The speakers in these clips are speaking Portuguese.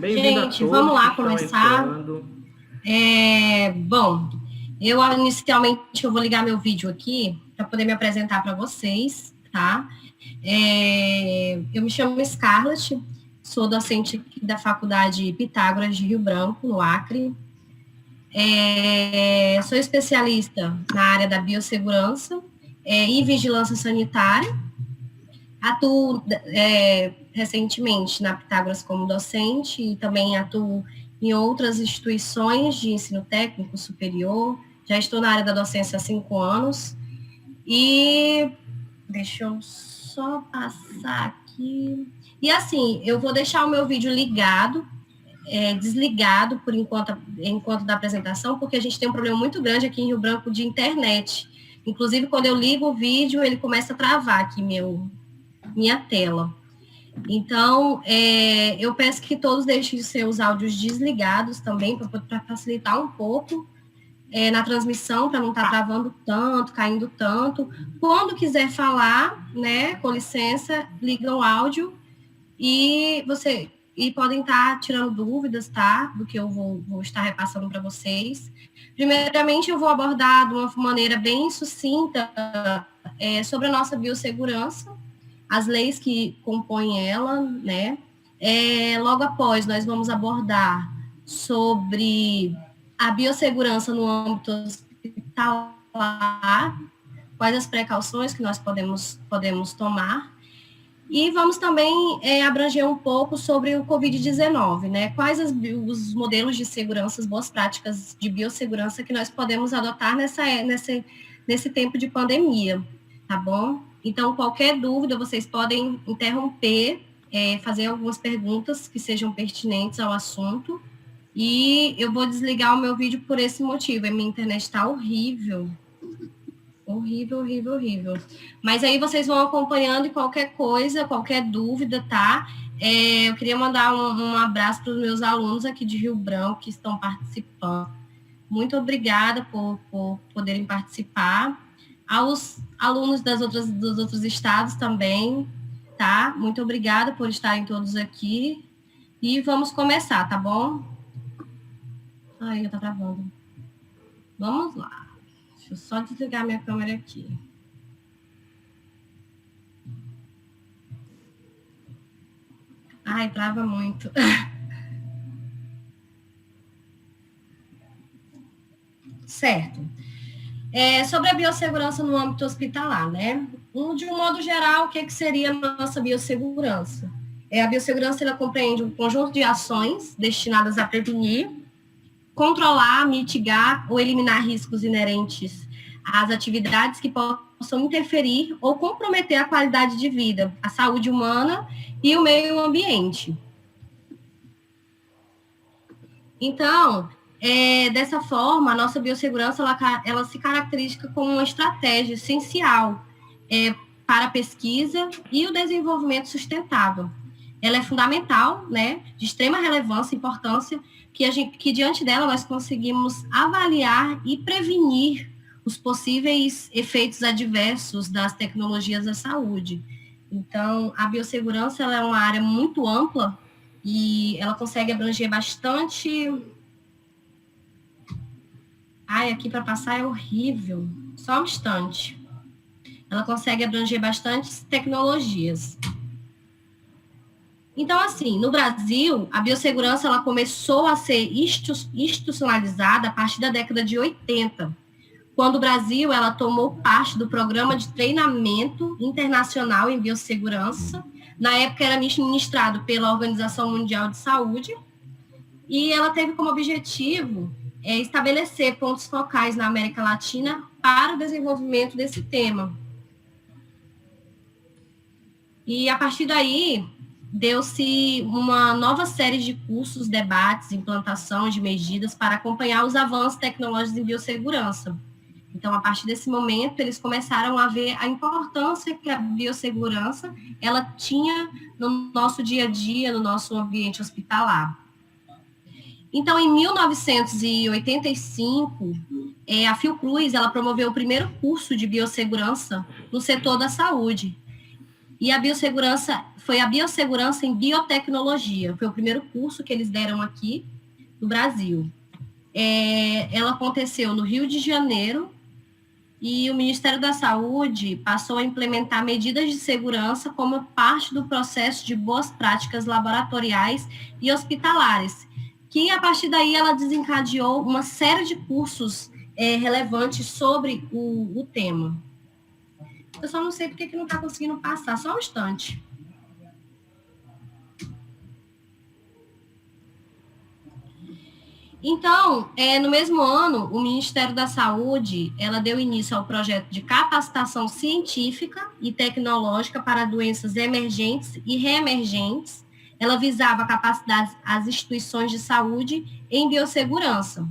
Bem-vindo a Gente, todos vamos lá que estão começar. entrando. Bom, eu inicialmente eu vou ligar meu vídeo aqui para poder me apresentar para vocês, tá? Eu me chamo Scarlett, sou docente aqui da Faculdade Pitágoras de Rio Branco, no Acre. Sou especialista na área da biossegurança e vigilância sanitária. Atuo recentemente na Pitágoras como docente e também atuo em outras instituições de ensino técnico superior. Já estou na área da docência há 5 anos. E deixa eu só passar aqui. E assim, eu vou deixar o meu vídeo ligado, desligado por enquanto da apresentação, porque a gente tem um problema muito grande aqui em Rio Branco de internet. Inclusive, quando eu ligo o vídeo, ele começa a travar aqui minha tela. Então, eu peço que todos deixem seus áudios desligados também, para facilitar um pouco na transmissão, para não estar travando tanto, caindo tanto. Quando quiser falar, né, com licença, liga o áudio e podem estar tirando dúvidas, tá, do que eu vou estar repassando para vocês. Primeiramente, eu vou abordar de uma maneira bem sucinta sobre a nossa biossegurança, as leis que compõem ela, né? Logo após, nós vamos abordar sobre a biossegurança no âmbito hospitalar, quais as precauções que nós podemos tomar, e vamos também abranger um pouco sobre o Covid-19, né? Quais os modelos de segurança, as boas práticas de biossegurança que nós podemos adotar nesse tempo de pandemia, tá bom? Então, qualquer dúvida, vocês podem interromper, fazer algumas perguntas que sejam pertinentes ao assunto, e eu vou desligar o meu vídeo por esse motivo. A minha internet está horrível. Horrível. Mas aí vocês vão acompanhando e qualquer coisa, qualquer dúvida, tá? Eu queria mandar um abraço para os meus alunos aqui de Rio Branco que estão participando. Muito obrigada por poderem participar. Aos alunos dos outros estados também, tá? Muito obrigada por estarem todos aqui. E vamos começar, tá bom? Ai, tá travando. Vamos lá. Deixa eu só desligar minha câmera aqui. Ai, trava muito. Certo. Sobre a biossegurança no âmbito hospitalar, né? De um modo geral, o que seria a nossa biossegurança? A biossegurança ela compreende um conjunto de ações destinadas a prevenir, controlar, mitigar ou eliminar riscos inerentes às atividades que possam interferir ou comprometer a qualidade de vida, a saúde humana e o meio ambiente. Então, dessa forma, a nossa biossegurança ela se caracteriza como uma estratégia essencial para a pesquisa e o desenvolvimento sustentável. Ela é fundamental, né, de extrema relevância e importância, que diante dela nós conseguimos avaliar e prevenir os possíveis efeitos adversos das tecnologias da saúde. Então, a biossegurança ela é uma área muito ampla e ela consegue abranger bastante. Ai, aqui para passar é horrível. Só um instante. Ela consegue abranger bastantes tecnologias. Então, assim, no Brasil, a biossegurança ela começou a ser institucionalizada a partir da década de 80, quando o Brasil ela tomou parte do Programa de Treinamento Internacional em Biossegurança. Na época era ministrado pela Organização Mundial de Saúde, e ela teve como objetivo estabelecer pontos focais na América Latina para o desenvolvimento desse tema. E, a partir daí, deu-se uma nova série de cursos, debates, implantação de medidas para acompanhar os avanços tecnológicos em biossegurança. Então, a partir desse momento, eles começaram a ver a importância que a biossegurança ela tinha no nosso dia a dia, no nosso ambiente hospitalar. Então, em 1985, a Fiocruz ela promoveu o primeiro curso de biossegurança no setor da saúde. E a biossegurança foi a biossegurança em biotecnologia. Foi o primeiro curso que eles deram aqui no Brasil. Ela aconteceu no Rio de Janeiro, e o Ministério da Saúde passou a implementar medidas de segurança como parte do processo de boas práticas laboratoriais e hospitalares, que a partir daí ela desencadeou uma série de cursos relevantes sobre o tema. Eu só não sei porque que não está conseguindo passar, só um instante. Então, no mesmo ano, o Ministério da Saúde, ela deu início ao projeto de capacitação científica e tecnológica para doenças emergentes e reemergentes. Ela visava capacitar as instituições de saúde em biossegurança.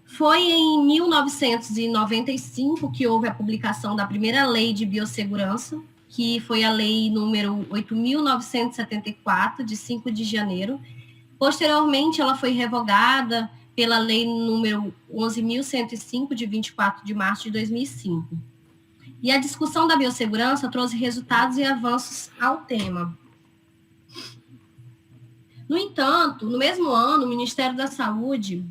Foi em 1995 que houve a publicação da primeira lei de biossegurança, que foi a lei número 8.974, de 5 de janeiro. Posteriormente, ela foi revogada pela lei número 11.105, de 24 de março de 2005. E a discussão da biossegurança trouxe resultados e avanços ao tema. No entanto, no mesmo ano, o Ministério da Saúde...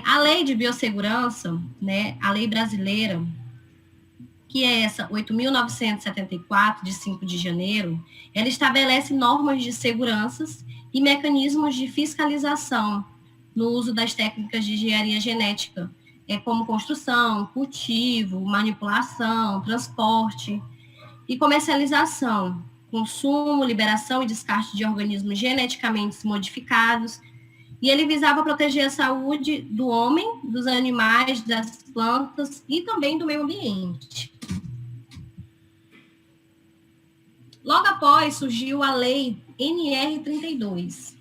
a lei de biossegurança, né, a lei brasileira, que é essa 8.974, de 5 de janeiro, ela estabelece normas de seguranças e mecanismos de fiscalização no uso das técnicas de engenharia genética, como construção, cultivo, manipulação, transporte e comercialização, consumo, liberação e descarte de organismos geneticamente modificados. E ele visava proteger a saúde do homem, dos animais, das plantas e também do meio ambiente. Logo após, surgiu a lei NR32.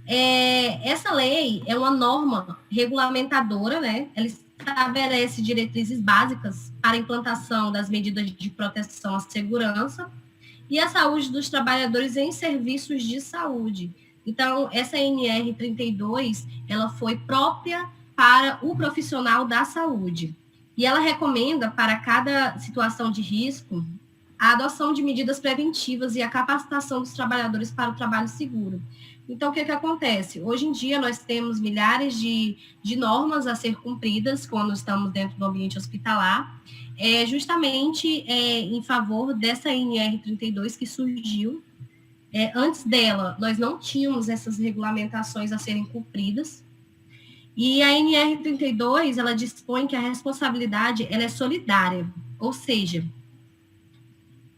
Essa lei é uma norma regulamentadora, né? Ela estabelece diretrizes básicas para a implantação das medidas de proteção à segurança e à saúde dos trabalhadores em serviços de saúde. Então, essa NR32, ela foi própria para o profissional da saúde. E ela recomenda, para cada situação de risco, a adoção de medidas preventivas e a capacitação dos trabalhadores para o trabalho seguro. Então, o que acontece? Hoje em dia, nós temos milhares de normas a ser cumpridas quando estamos dentro do ambiente hospitalar, justamente em favor dessa NR32 que surgiu. Antes dela, nós não tínhamos essas regulamentações a serem cumpridas. E a NR32, ela dispõe que a responsabilidade ela é solidária, ou seja,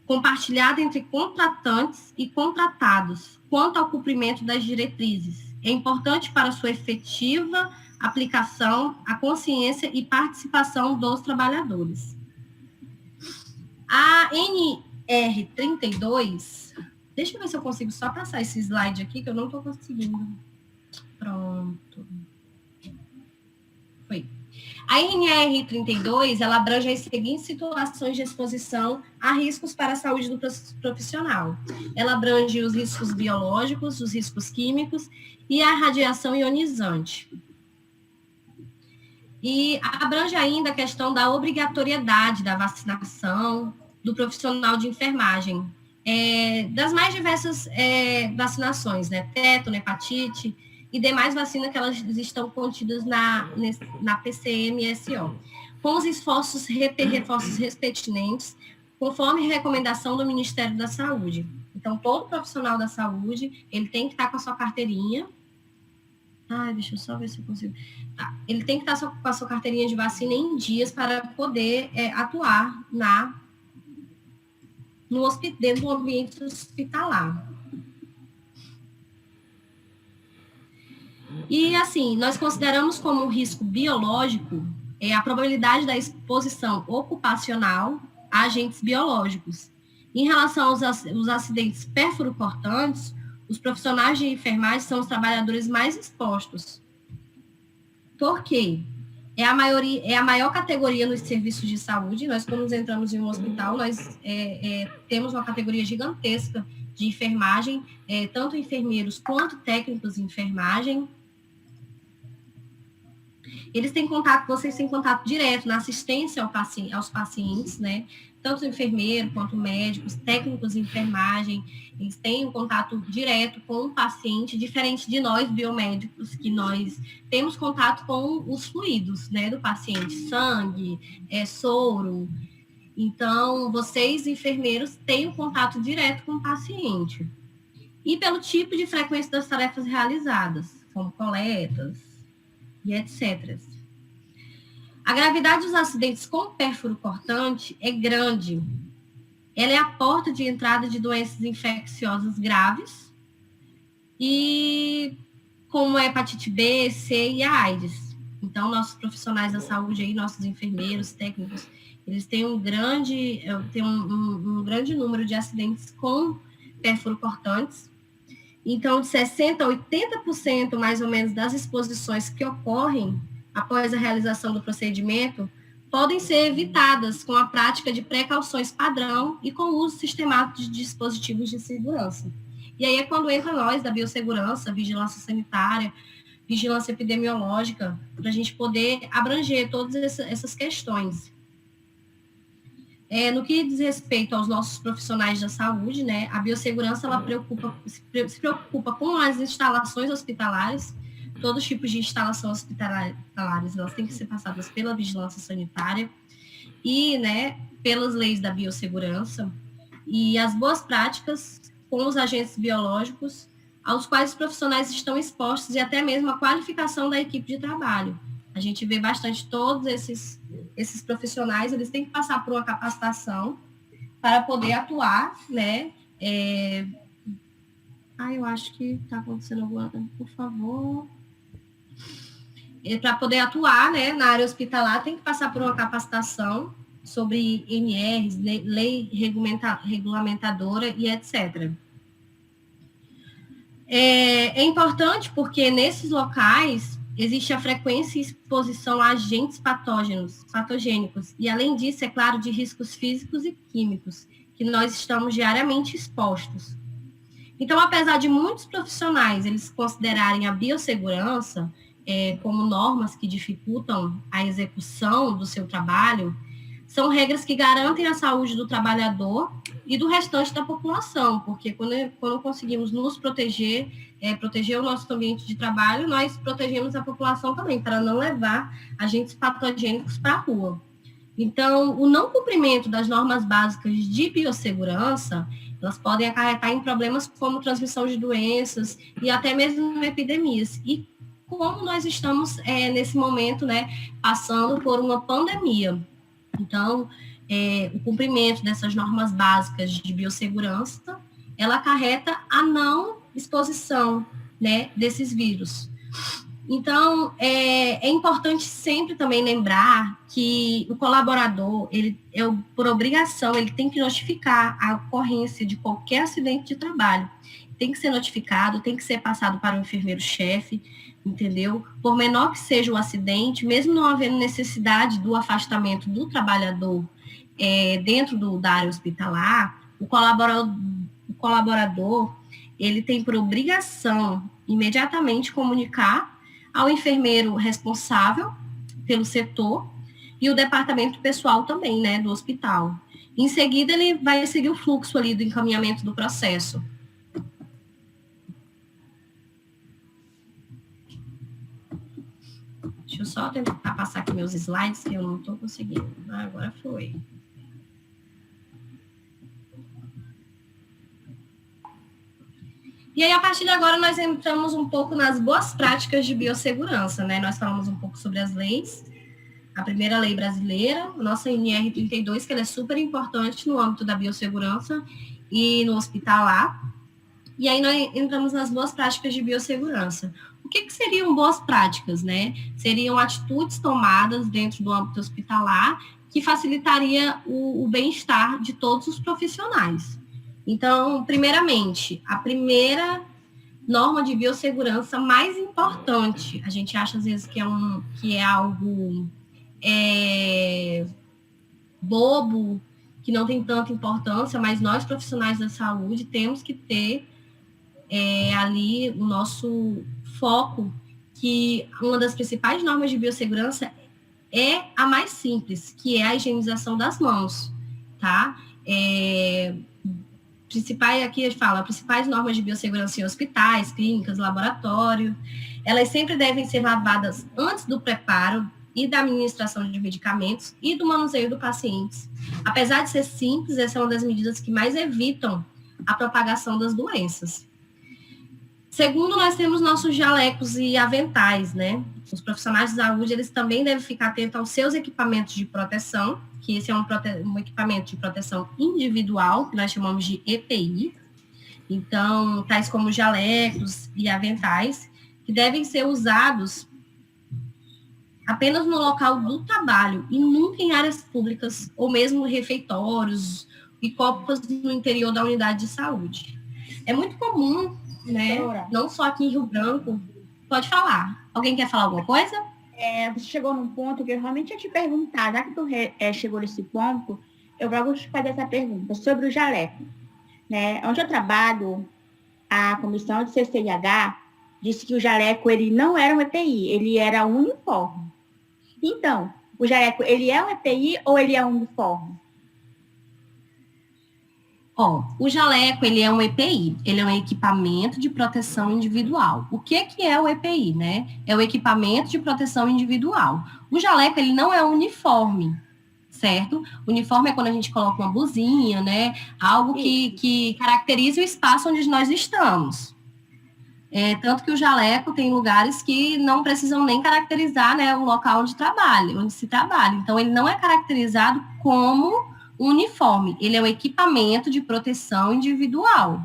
compartilhada entre contratantes e contratados, quanto ao cumprimento das diretrizes. É importante para sua efetiva aplicação, a consciência e participação dos trabalhadores. A NR32, deixa eu ver se eu consigo só passar esse slide aqui, que eu não estou conseguindo. Pronto. Foi. A NR32, ela abrange as seguintes situações de exposição a riscos para a saúde do profissional. Ela abrange os riscos biológicos, os riscos químicos e a radiação ionizante. E abrange ainda a questão da obrigatoriedade da vacinação do profissional de enfermagem, das mais diversas vacinações, né? Tétano, hepatite e demais vacinas que elas estão contidas na PCMSO, com os reforços pertinentes, conforme recomendação do Ministério da Saúde. Então, todo profissional da saúde, ele tem que estar com a sua carteirinha. Deixa eu só ver se eu consigo. Ele tem que estar com a sua carteirinha de vacina em dias para poder atuar dentro do ambiente hospitalar. E, assim, nós consideramos como um risco biológico a probabilidade da exposição ocupacional a agentes biológicos. Em relação aos acidentes perfuro-cortantes, os profissionais de enfermagem são os trabalhadores mais expostos. Por quê? É a maior categoria nos serviços de saúde. Nós, quando entramos em um hospital, nós temos uma categoria gigantesca de enfermagem, tanto enfermeiros quanto técnicos de enfermagem. Eles têm contato, vocês têm contato direto na assistência aos pacientes, né? Tanto enfermeiro quanto médicos, técnicos de enfermagem, eles têm um contato direto com o paciente, diferente de nós biomédicos, que nós temos contato com os fluidos, né, do paciente, sangue, soro. Então, vocês, enfermeiros, têm um contato direto com o paciente. E pelo tipo de frequência das tarefas realizadas, como coletas e etc. A gravidade dos acidentes com pérfuro cortante é grande. Ela é a porta de entrada de doenças infecciosas graves, e como a hepatite B, C e a AIDS. Então, nossos profissionais da saúde, aí, nossos enfermeiros, técnicos, eles têm um grande número de acidentes com pérfuro cortantes. Então, de 60% a 80% mais ou menos das exposições que ocorrem após a realização do procedimento podem ser evitadas com a prática de precauções padrão e com o uso sistemático de dispositivos de segurança. E aí é quando entra nós da biossegurança, vigilância sanitária, vigilância epidemiológica, para a gente poder abranger todas essas questões. No que diz respeito aos nossos profissionais da saúde, né, a biossegurança ela se preocupa com as instalações hospitalares, todos os tipos de instalações hospitalares, elas têm que ser passadas pela vigilância sanitária e, né, pelas leis da biossegurança, e as boas práticas com os agentes biológicos, aos quais os profissionais estão expostos, e até mesmo a qualificação da equipe de trabalho. A gente vê bastante todos esses profissionais, eles têm que passar por uma capacitação para poder atuar, né? Eu acho que está acontecendo alguma coisa, por favor. Para poder atuar, né, na área hospitalar, tem que passar por uma capacitação sobre NRs, lei regulamentadora e etc. É importante porque nesses locais existe a frequência e exposição a agentes patogênicos, e além disso, é claro, de riscos físicos e químicos, que nós estamos diariamente expostos. Então, apesar de muitos profissionais eles considerarem a biossegurança como normas que dificultam a execução do seu trabalho, são regras que garantem a saúde do trabalhador e do restante da população, porque quando conseguimos nos proteger, proteger o nosso ambiente de trabalho, nós protegemos a população também, para não levar agentes patogênicos para a rua. Então, o não cumprimento das normas básicas de biossegurança, elas podem acarretar em problemas como transmissão de doenças e até mesmo epidemias. E como nós estamos, nesse momento, né, passando por uma pandemia. Então, o cumprimento dessas normas básicas de biossegurança, ela acarreta a não exposição, né, desses vírus. Então, é importante sempre também lembrar que o colaborador, por obrigação, ele tem que notificar a ocorrência de qualquer acidente de trabalho. Tem que ser notificado, tem que ser passado para o enfermeiro-chefe, entendeu? Por menor que seja o acidente, mesmo não havendo necessidade do afastamento do trabalhador dentro da área hospitalar, o colaborador, ele tem por obrigação imediatamente comunicar ao enfermeiro responsável pelo setor e o departamento pessoal também, né, do hospital. Em seguida, ele vai seguir o fluxo ali do encaminhamento do processo. Deixa eu só tentar passar aqui meus slides, que eu não estou conseguindo. Agora foi. E aí, a partir de agora, nós entramos um pouco nas boas práticas de biossegurança, né? Nós falamos um pouco sobre as leis. A primeira lei brasileira, a nossa NR32, que ela é super importante no âmbito da biossegurança e no hospitalar. E aí, nós entramos nas boas práticas de biossegurança. O que seriam boas práticas, né? Seriam atitudes tomadas dentro do âmbito hospitalar que facilitaria o bem-estar de todos os profissionais. Então, primeiramente, a primeira norma de biossegurança mais importante, a gente acha às vezes que é algo bobo, que não tem tanta importância, mas nós, profissionais da saúde, temos que ter ali o nosso foco, que uma das principais normas de biossegurança é a mais simples, que é a higienização das mãos, tá? Aqui fala, principais normas de biossegurança em hospitais, clínicas, laboratório, elas sempre devem ser lavadas antes do preparo e da administração de medicamentos e do manuseio do paciente. Apesar de ser simples, essa é uma das medidas que mais evitam a propagação das doenças. Segundo, nós temos nossos jalecos e aventais, né? Os profissionais de saúde, eles também devem ficar atentos aos seus equipamentos de proteção, que esse é um equipamento de proteção individual, que nós chamamos de EPI. Então, tais como jalecos e aventais, que devem ser usados apenas no local do trabalho e nunca em áreas públicas ou mesmo refeitórios e copas no interior da unidade de saúde. É muito comum, né? Não só aqui em Rio Branco. Pode falar. Alguém quer falar alguma coisa? Você chegou num ponto que eu realmente ia te perguntar. Já que tu chegou nesse ponto, eu vou te fazer essa pergunta sobre o jaleco. Né? Onde eu trabalho, a comissão de CCIH disse que o jaleco ele não era um EPI, ele era um uniforme. Então, o jaleco, ele é um EPI ou ele é um uniforme? O jaleco, ele é um EPI, ele é um equipamento de proteção individual. O que é o EPI, né? É o equipamento de proteção individual. O jaleco, ele não é um uniforme, certo? O uniforme é quando a gente coloca uma blusinha, né? Algo que caracteriza o espaço onde nós estamos. Tanto que o jaleco tem lugares que não precisam nem caracterizar, né, o local onde se trabalha. Então, ele não é caracterizado como uniforme, ele é um equipamento de proteção individual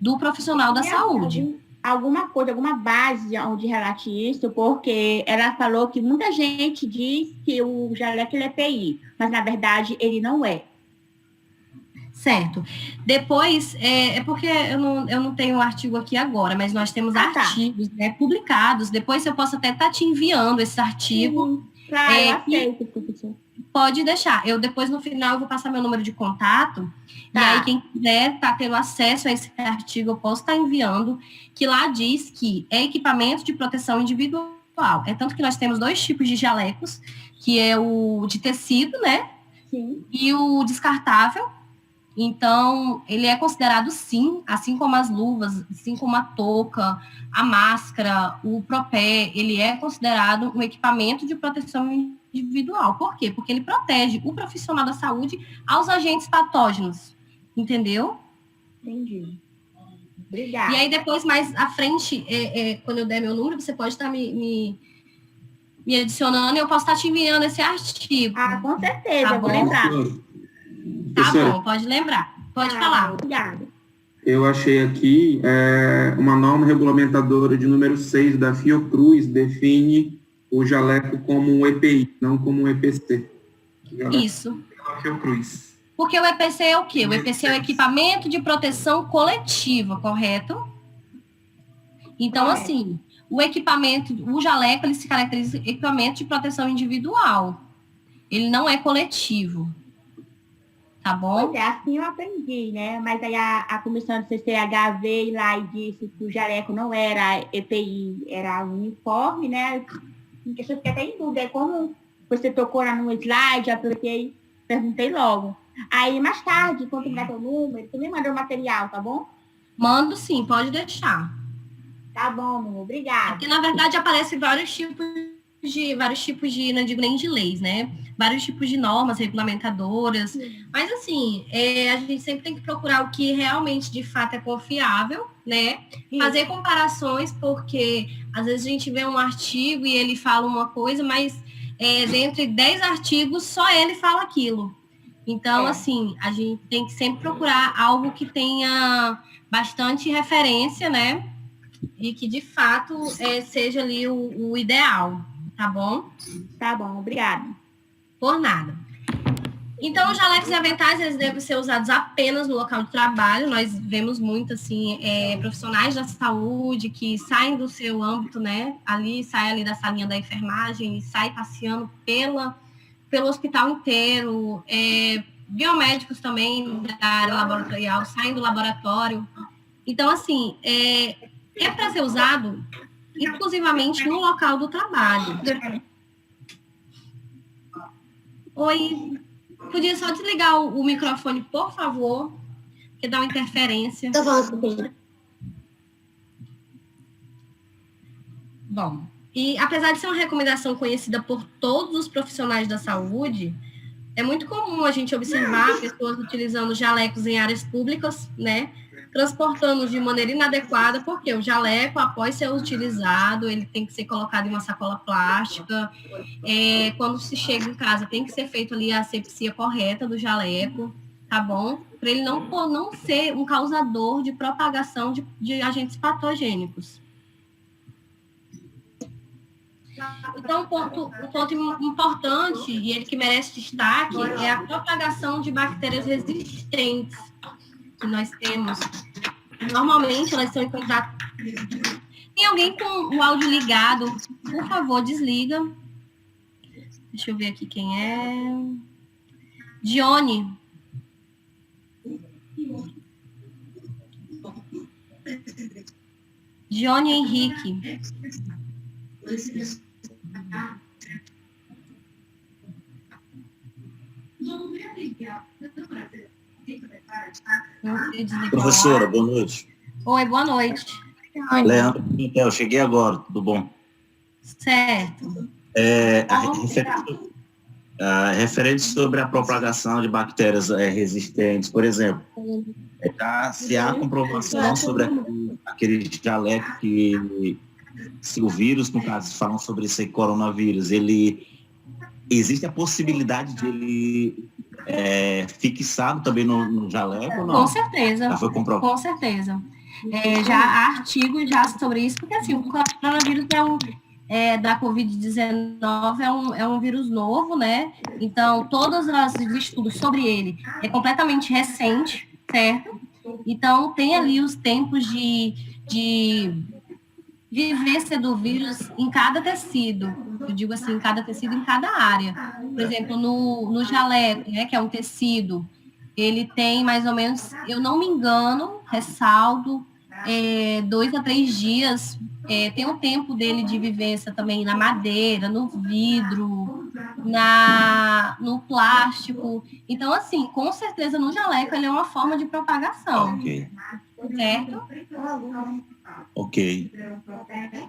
do profissional da saúde. Alguma coisa, alguma base onde relate isso, porque ela falou que muita gente diz que o jaleco ele é EPI, mas na verdade ele não é. Certo. Depois, porque eu não tenho o artigo aqui agora, mas nós temos artigos, né, publicados. Depois eu posso até estar te enviando esse artigo. Claro, eu aceito, professor. Pode deixar. Depois, no final, eu vou passar meu número de contato. Tá. E aí, quem quiser estar tendo acesso a esse artigo, eu posso estar enviando, que lá diz que é equipamento de proteção individual. É tanto que nós temos 2 tipos de jalecos, que é o de tecido, né? Sim. E o descartável. Então, ele é considerado, sim, assim como as luvas, assim como a touca, a máscara, o propé, ele é considerado um equipamento de proteção individual. Por quê? Porque ele protege o profissional da saúde aos agentes patógenos. Entendeu? Entendi. Obrigada. E aí, depois, mais à frente, quando eu der meu número, você pode estar me adicionando e eu posso estar te enviando esse artigo. Com certeza, eu vou lembrar. Tá bom, pode lembrar. Pode falar. Obrigada. Eu achei aqui uma norma regulamentadora de número 6 da Fiocruz define o jaleco como um EPI, não como um EPC. Isso. Fiocruz. Porque o EPC é o quê? O EPC é o equipamento de proteção coletiva, correto? Então, assim, o jaleco, ele se caracteriza como equipamento de proteção individual. Ele não é coletivo. Tá bom? Pois assim eu aprendi, né? Mas aí a comissão do CCH veio lá e disse que o jaleco não era EPI, era uniforme, né? Em questão, fiquei até em dúvida. Como você tocou lá no slide, eu perguntei logo. Aí, mais tarde, quando tu me dá teu número, tu me manda o material, tá bom? Mando sim, pode deixar. Tá bom, meu, obrigada. Porque, na verdade, aparecem vários tipos de, não digo nem de leis, né? Vários tipos de normas regulamentadoras. Sim. Mas, assim, a gente sempre tem que procurar o que realmente, de fato, é confiável, né? Sim. Fazer comparações, porque, às vezes, a gente vê um artigo e ele fala uma coisa, mas dentre 10 artigos, só ele fala aquilo. Então, assim, a gente tem que sempre procurar algo que tenha bastante referência, né? E que, de fato, seja ali o ideal. Tá bom? Tá bom, obrigada. Por nada. Então, os jalecos e aventais, eles devem ser usados apenas no local de trabalho. Nós vemos muito, assim, profissionais da saúde que saem do seu âmbito, né? Sai ali da salinha da enfermagem e sai passeando pelo hospital inteiro. Biomédicos também da área laboratorial saem do laboratório. Então, assim, para ser usado exclusivamente no local do trabalho. Oi, podia só desligar o microfone, por favor, porque dá uma interferência. Tô falando com ele. Bom, e apesar de ser uma recomendação conhecida por todos os profissionais da saúde, é muito comum a gente observar pessoas utilizando jalecos em áreas públicas, né? Transportando de maneira inadequada, porque o jaleco, após ser utilizado, ele tem que ser colocado em uma sacola plástica. Quando se chega em casa, tem que ser feito ali a asepsia correta do jaleco, tá bom? Para ele não ser um causador de propagação de agentes patogênicos. Então, um ponto importante, e ele que merece destaque, é a propagação de bactérias resistentes que nós temos. Normalmente, elas são encontradas... Tem alguém com o áudio ligado? Por favor, desliga. Deixa eu ver aqui quem é. Dione. Dione Henrique. Professora, boa noite. Oi, boa noite. Leandro Pimentel, cheguei agora, tudo bom? Certo. Referente sobre a propagação de bactérias resistentes, por exemplo, se há comprovação sobre aquele jaleco que, se o vírus, no caso, falam sobre esse coronavírus, existe a possibilidade de ele fixado também no jaleco ou não? Com certeza. Já foi comprovado? Com certeza. Já há artigos já sobre isso, porque assim, o coronavírus da Covid-19 é um vírus novo, né? Então, todos os estudos sobre ele é completamente recente, certo? Então, tem ali os tempos de vivência do vírus em cada tecido. Eu digo assim, em cada tecido, em cada área. Por exemplo, no jaleco, né, que é um tecido, ele tem mais ou menos, eu não me engano, ressalto, 2 a 3 dias. Tem um tempo dele de vivência também na madeira, no vidro, no plástico. Então, assim, com certeza, no jaleco, ele é uma forma de propagação. Ok. Certo? Ok.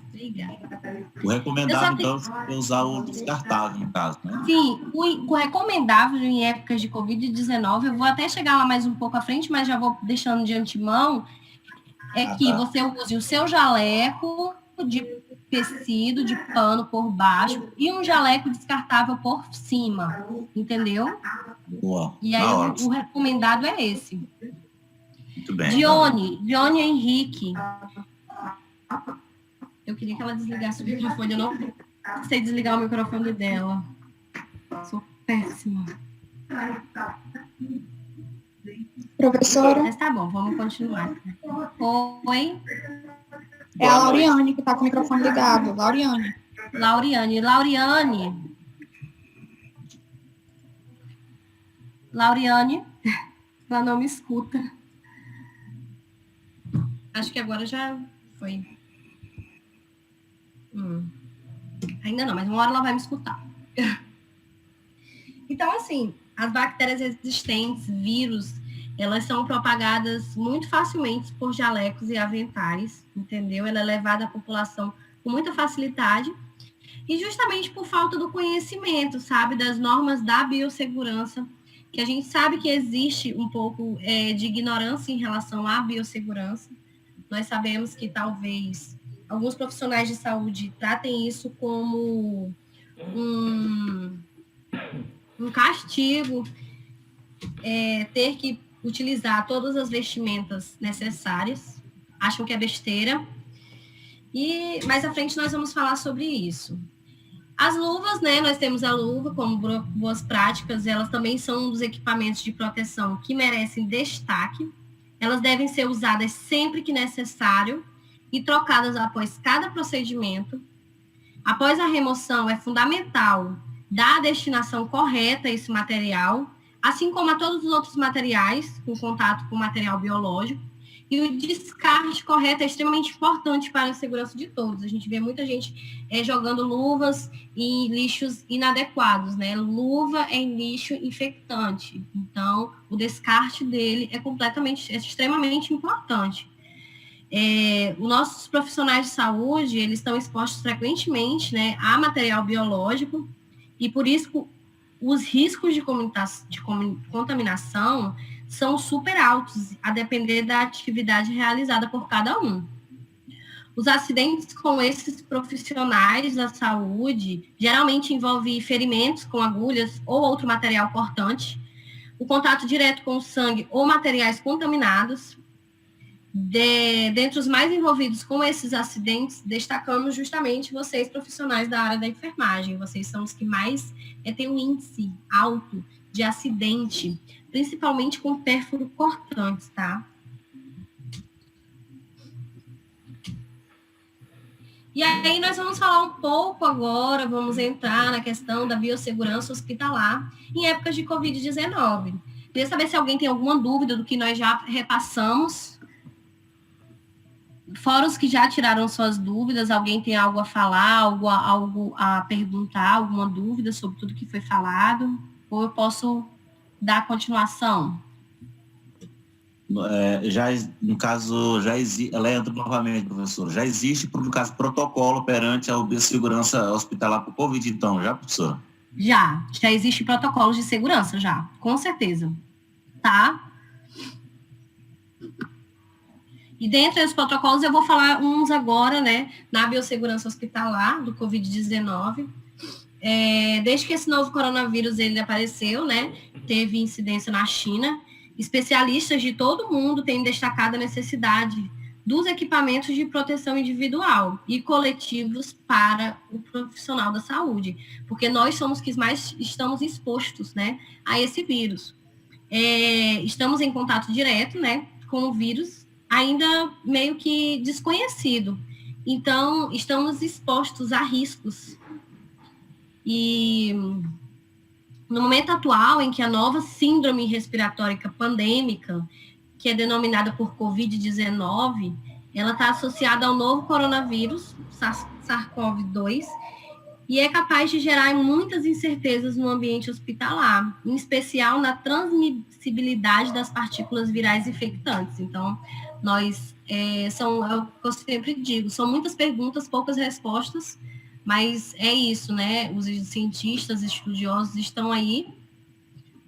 Obrigada. O recomendável, então, é usar o descartável, no caso, né? Sim, o recomendável em épocas de Covid-19, eu vou até chegar lá mais um pouco à frente, mas já vou deixando de antemão, que você use o seu jaleco de tecido, de pano por baixo, e um jaleco descartável por cima, entendeu? Boa. E aí o recomendado é esse. Muito bem. Dione Henrique. Eu queria que ela desligasse o microfone, eu não sei desligar o microfone dela. Sou péssima. Professora? Mas tá bom, vamos continuar. Oi? É a Lauriane que tá com o microfone ligado. Lauriane. Lauriane, ela não me escuta. Acho que agora já foi. Ainda não, mas uma hora ela vai me escutar. Então, assim, as bactérias resistentes, vírus, elas são propagadas muito facilmente por jalecos e aventais, entendeu? Ela é levada à população com muita facilidade e justamente por falta do conhecimento, sabe, das normas da biossegurança, que a gente sabe que existe um pouco de ignorância em relação à biossegurança. Nós sabemos que talvez alguns profissionais de saúde tratem isso como um castigo, ter que utilizar todas as vestimentas necessárias, acham que é besteira, e mais à frente nós vamos falar sobre isso. As luvas, né, nós temos a luva como boas práticas, elas também são um dos equipamentos de proteção que merecem destaque, elas devem ser usadas sempre que necessário e trocadas após cada procedimento. Após a remoção, é fundamental dar a destinação correta a esse material, assim como a todos os outros materiais com contato com material biológico. E o descarte correto é extremamente importante para a segurança de todos. A gente vê muita gente jogando luvas em lixos inadequados, né? Luva é em lixo infectante. Então, o descarte dele é extremamente importante. Os nossos profissionais de saúde, eles estão expostos frequentemente, né, a material biológico, e por isso os riscos de contaminação são super altos, a depender da atividade realizada por cada um. Os acidentes com esses profissionais da saúde geralmente envolvem ferimentos com agulhas ou outro material cortante, o contato direto com o sangue ou materiais contaminados. Dentre os mais envolvidos com esses acidentes, destacamos justamente vocês, profissionais da área da enfermagem. Vocês são os que mais têm um índice alto de acidente, principalmente com pérfuro cortantes, tá? E aí nós vamos falar um pouco agora, vamos entrar na questão da biossegurança hospitalar em épocas de Covid-19. Queria saber se alguém tem alguma dúvida do que nós já repassamos. Fora os que já tiraram suas dúvidas, alguém tem algo a falar, algo a perguntar, alguma dúvida sobre tudo que foi falado? Ou eu posso dar continuação? No caso, já existe, Leandro, novamente, professor, já existe, no caso, protocolo perante a biossegurança hospitalar para o Covid, então, já, professora? Já existe protocolos de segurança, já, com certeza, tá? E dentre os protocolos, eu vou falar uns agora, né, na biossegurança hospitalar do Covid-19. Desde que esse novo coronavírus ele apareceu, né, teve incidência na China, especialistas de todo mundo têm destacado a necessidade dos equipamentos de proteção individual e coletivos para o profissional da saúde, porque nós somos os que mais estamos expostos, né, a esse vírus. Estamos em contato direto, né, com o vírus, ainda meio que desconhecido. Então, estamos expostos a riscos. E no momento atual, em que a nova síndrome respiratória pandêmica, que é denominada por Covid-19, ela está associada ao novo coronavírus, SARS-CoV-2, e é capaz de gerar muitas incertezas no ambiente hospitalar, em especial na transmissibilidade das partículas virais infectantes. Então, é o que eu sempre digo, são muitas perguntas, poucas respostas, mas é isso, né? Os cientistas, estudiosos estão aí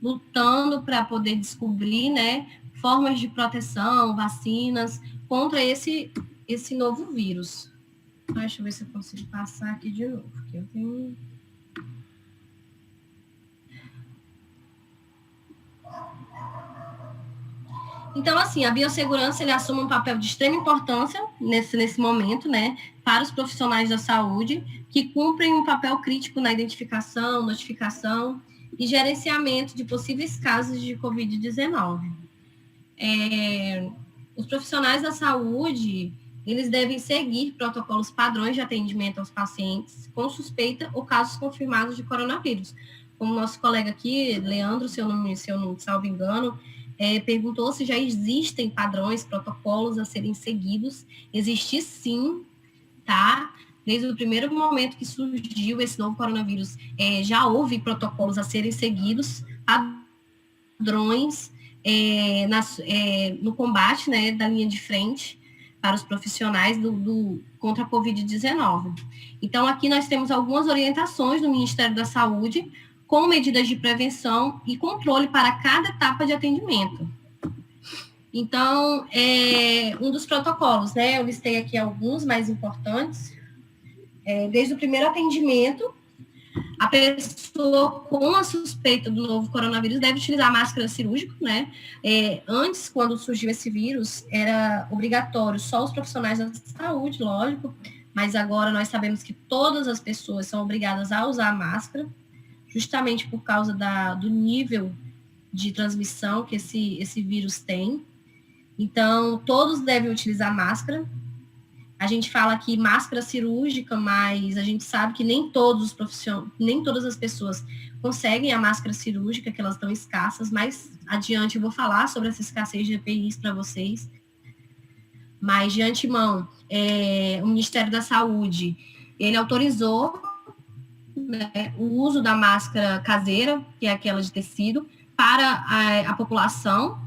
lutando para poder descobrir, né, formas de proteção, vacinas contra esse novo vírus. Deixa eu ver se eu consigo passar aqui de novo, porque eu tenho... Então, assim, a biossegurança ele assume um papel de extrema importância nesse momento, né, para os profissionais da saúde, que cumprem um papel crítico na identificação, notificação e gerenciamento de possíveis casos de Covid-19. Os profissionais da saúde, eles devem seguir protocolos padrões de atendimento aos pacientes com suspeita ou casos confirmados de coronavírus. Como nosso colega aqui, Leandro, se eu não salvo engano, perguntou se já existem padrões, protocolos a serem seguidos. Existe sim, tá? Desde o primeiro momento que surgiu esse novo coronavírus, já houve protocolos a serem seguidos, padrões no combate, né, da linha de frente para os profissionais contra a Covid-19. Então, aqui nós temos algumas orientações do Ministério da Saúde com medidas de prevenção e controle para cada etapa de atendimento. Então, um dos protocolos, né, eu listei aqui alguns mais importantes. Desde o primeiro atendimento, a pessoa com a suspeita do novo coronavírus deve utilizar máscara cirúrgica, né? Antes, quando surgiu esse vírus, era obrigatório só os profissionais da saúde, lógico, mas agora nós sabemos que todas as pessoas são obrigadas a usar máscara, justamente por causa do nível de transmissão que esse vírus tem. Então, todos devem utilizar máscara. A gente fala aqui máscara cirúrgica, mas a gente sabe que nem todas as pessoas conseguem a máscara cirúrgica, que elas estão escassas, mas adiante eu vou falar sobre essa escassez de EPIs para vocês. mas de antemão, o Ministério da Saúde, ele autorizou, né, o uso da máscara caseira, que é aquela de tecido, para a população.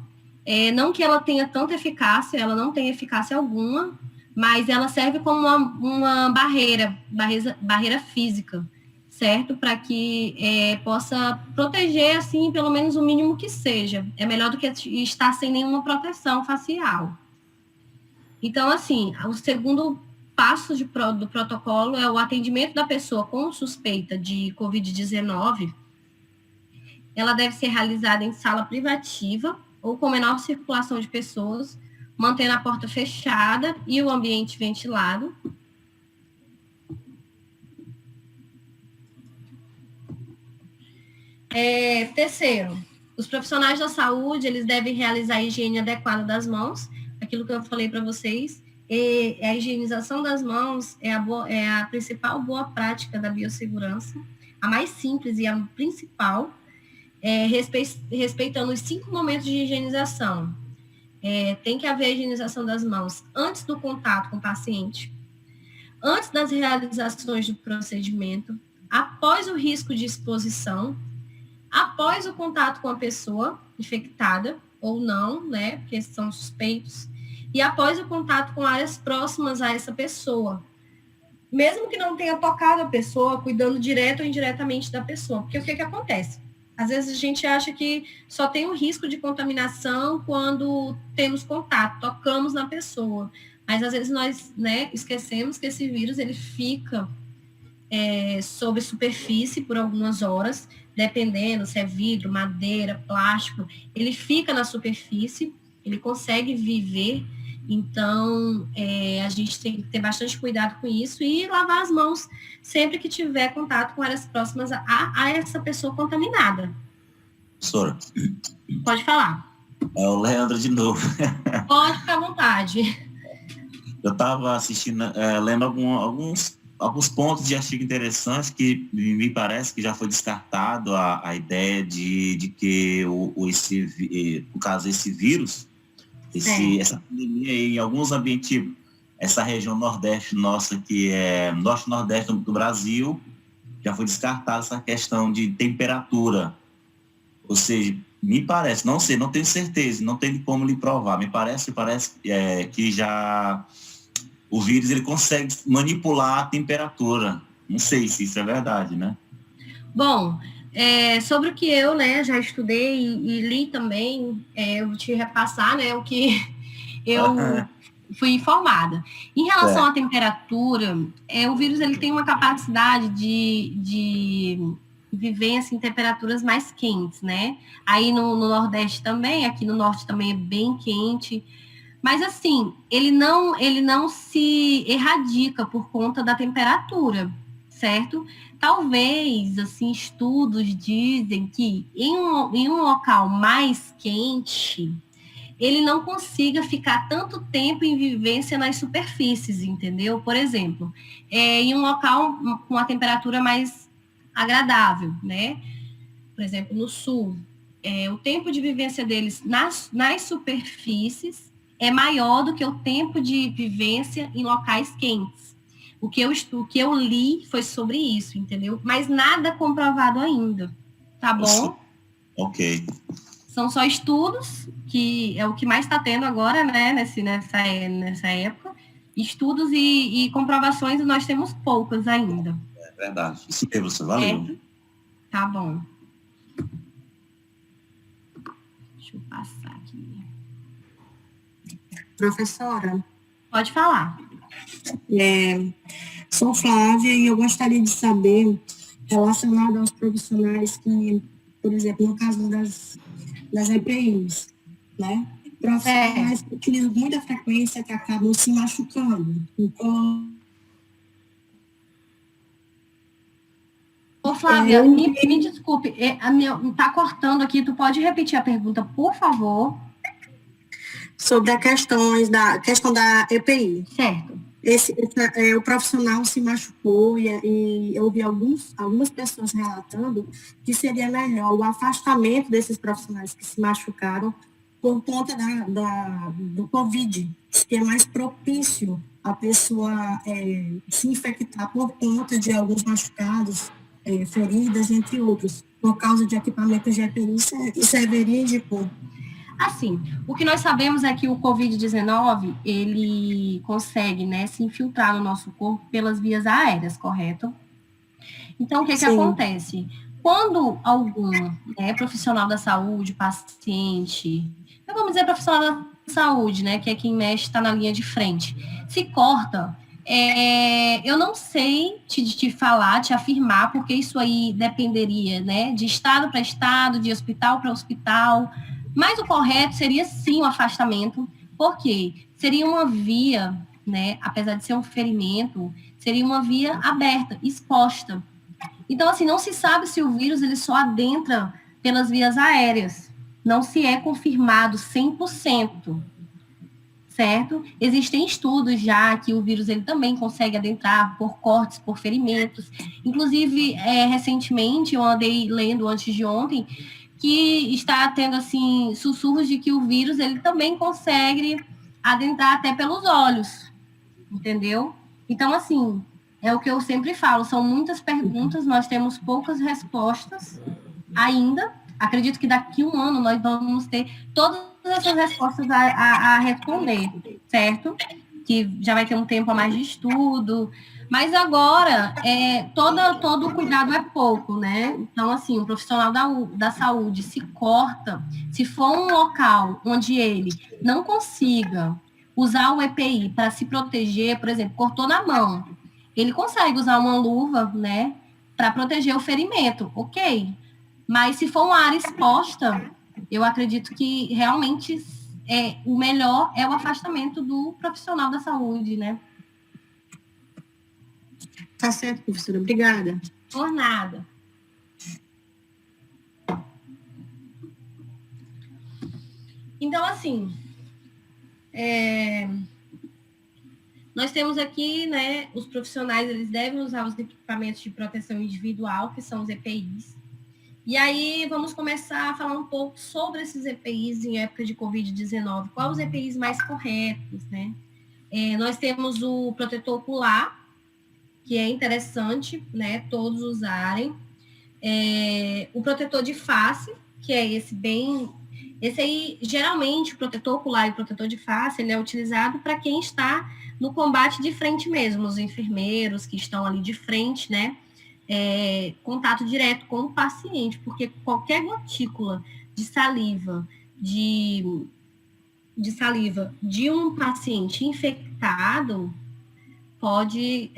Não que ela tenha tanta eficácia, ela não tem eficácia alguma, mas ela serve como uma barreira física, certo? Para que possa proteger, assim, pelo menos o mínimo que seja. É melhor do que estar sem nenhuma proteção facial. Então, assim, o segundo passo do protocolo é o atendimento da pessoa com suspeita de Covid-19. Ela deve ser realizada em sala privativa ou com menor circulação de pessoas, mantendo a porta fechada e o ambiente ventilado. Terceiro, os profissionais da saúde, eles devem realizar a higiene adequada das mãos, aquilo que eu falei para vocês. A higienização das mãos é a principal boa prática da biossegurança, a mais simples e a principal, respeitando os 5 momentos de higienização. Tem que haver a higienização das mãos antes do contato com o paciente, antes das realizações do procedimento, após o risco de exposição, após o contato com a pessoa infectada ou não, né, porque são suspeitos, e após o contato com áreas próximas a essa pessoa, mesmo que não tenha tocado a pessoa, cuidando direto ou indiretamente da pessoa, porque o que acontece? Às vezes a gente acha que só tem um risco de contaminação quando temos contato, tocamos na pessoa. Mas às vezes nós, né, esquecemos que esse vírus ele fica sob superfície por algumas horas, dependendo se é vidro, madeira, plástico, ele fica na superfície, ele consegue viver. Então, a gente tem que ter bastante cuidado com isso e lavar as mãos sempre que tiver contato com áreas próximas a essa pessoa contaminada. Professora. Pode falar. É o Leandro de novo. Pode ficar à vontade. Eu estava assistindo, lendo alguns pontos de artigo interessantes que me parece que já foi descartado a ideia de que no caso, esse vírus, essa pandemia em alguns ambientes, essa região nordeste nossa, que é norte-nordeste do Brasil, já foi descartada essa questão de temperatura. Ou seja, me parece, não sei, não tenho certeza, não tenho como lhe provar, me parece que já o vírus ele consegue manipular a temperatura. Não sei se isso é verdade, né? Bom, sobre o que eu, né, já estudei e li também, eu vou te repassar, né, o que eu fui informada. Em relação à temperatura, o vírus ele tem uma capacidade de vivência em temperaturas mais quentes, né? Aí no Nordeste também, aqui no Norte também é bem quente. Mas, assim, ele não se erradica por conta da temperatura, certo? Talvez, assim, estudos dizem que em um local mais quente, ele não consiga ficar tanto tempo em vivência nas superfícies, entendeu? Por exemplo, em um local com a temperatura mais agradável, né? Por exemplo, no sul, o tempo de vivência deles nas superfícies é maior do que o tempo de vivência em locais quentes. O que eu li foi sobre isso, entendeu? Mas nada comprovado ainda, tá bom? Ok. São só estudos, que é o que mais está tendo agora, né, nessa época. Estudos e comprovações, e nós temos poucas ainda. É verdade. Isso mesmo, você valeu. Tá bom. Deixa eu passar aqui. Professora? Pode falar. Sou Flávia e eu gostaria de saber, relacionado aos profissionais que, por exemplo, no caso das EPIs, né? Profissionais que utilizam muita frequência que acabam se machucando. Então, Ô, Flávia, me desculpe, tá cortando aqui, tu pode repetir a pergunta, por favor? Sobre a questão da EPI. Certo. O profissional se machucou e eu ouvi algumas pessoas relatando que seria melhor o afastamento desses profissionais que se machucaram por conta do Covid, que é mais propício a pessoa se infectar por conta de alguns machucados, feridas, entre outros, por causa de equipamentos de EPI. Isso é verídico? Assim, o que nós sabemos é que o Covid-19, ele consegue, né, se infiltrar no nosso corpo pelas vias aéreas, correto? Então, o que acontece? Quando algum, né, profissional da saúde, paciente, vamos dizer profissional da saúde, né, que é quem mexe, está na linha de frente, se corta, eu não sei te falar, te afirmar, porque isso aí dependeria, né, de estado para estado, de hospital para hospital, mas o correto seria sim o afastamento, porque seria uma via, né, apesar de ser um ferimento, seria uma via aberta, exposta. Então, assim, não se sabe se o vírus ele só adentra pelas vias aéreas. Não se é confirmado 100%, certo? Existem estudos já que o vírus ele também consegue adentrar por cortes, por ferimentos. Inclusive, recentemente, eu andei lendo antes de ontem, que está tendo, assim, sussurros de que o vírus ele também consegue adentrar até pelos olhos, entendeu? Então, assim, é o que eu sempre falo, são muitas perguntas, nós temos poucas respostas ainda. Acredito que daqui a um ano nós vamos ter todas essas respostas a responder, certo? Que já vai ter um tempo a mais de estudo, mas agora todo o cuidado é pouco, né? Então, assim, o profissional da saúde se corta, se for um local onde ele não consiga usar o EPI para se proteger, por exemplo, cortou na mão, ele consegue usar uma luva, né, para proteger o ferimento, ok? Mas se for uma área exposta, eu acredito que realmente o melhor é o afastamento do profissional da saúde, né? Tá certo, professora. Obrigada. Por nada. Então, assim, nós temos aqui, né, os profissionais, eles devem usar os equipamentos de proteção individual, que são os EPIs. E aí, vamos começar a falar um pouco sobre esses EPIs em época de Covid-19. Quais os EPIs mais corretos, né? Nós temos o protetor ocular, que é interessante, né, todos usarem. O protetor de face, que é esse aí, geralmente, o protetor ocular e o protetor de face, ele é utilizado para quem está no combate de frente mesmo, os enfermeiros que estão ali de frente, né, contato direto com o paciente, porque qualquer gotícula de saliva, de um paciente infectado pode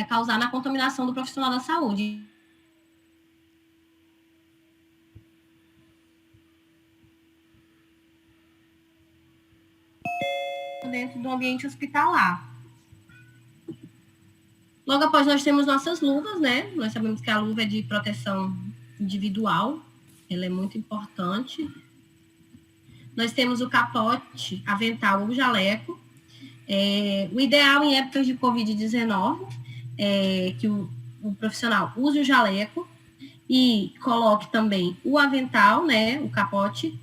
causar na contaminação do profissional da saúde. Dentro do ambiente hospitalar. Logo após, nós temos nossas luvas, né? Nós sabemos que a luva é de proteção individual, ela é muito importante. Nós temos o capote, avental ou jaleco. O ideal em épocas de Covid-19 é que o profissional use o jaleco e coloque também o avental, né? O capote,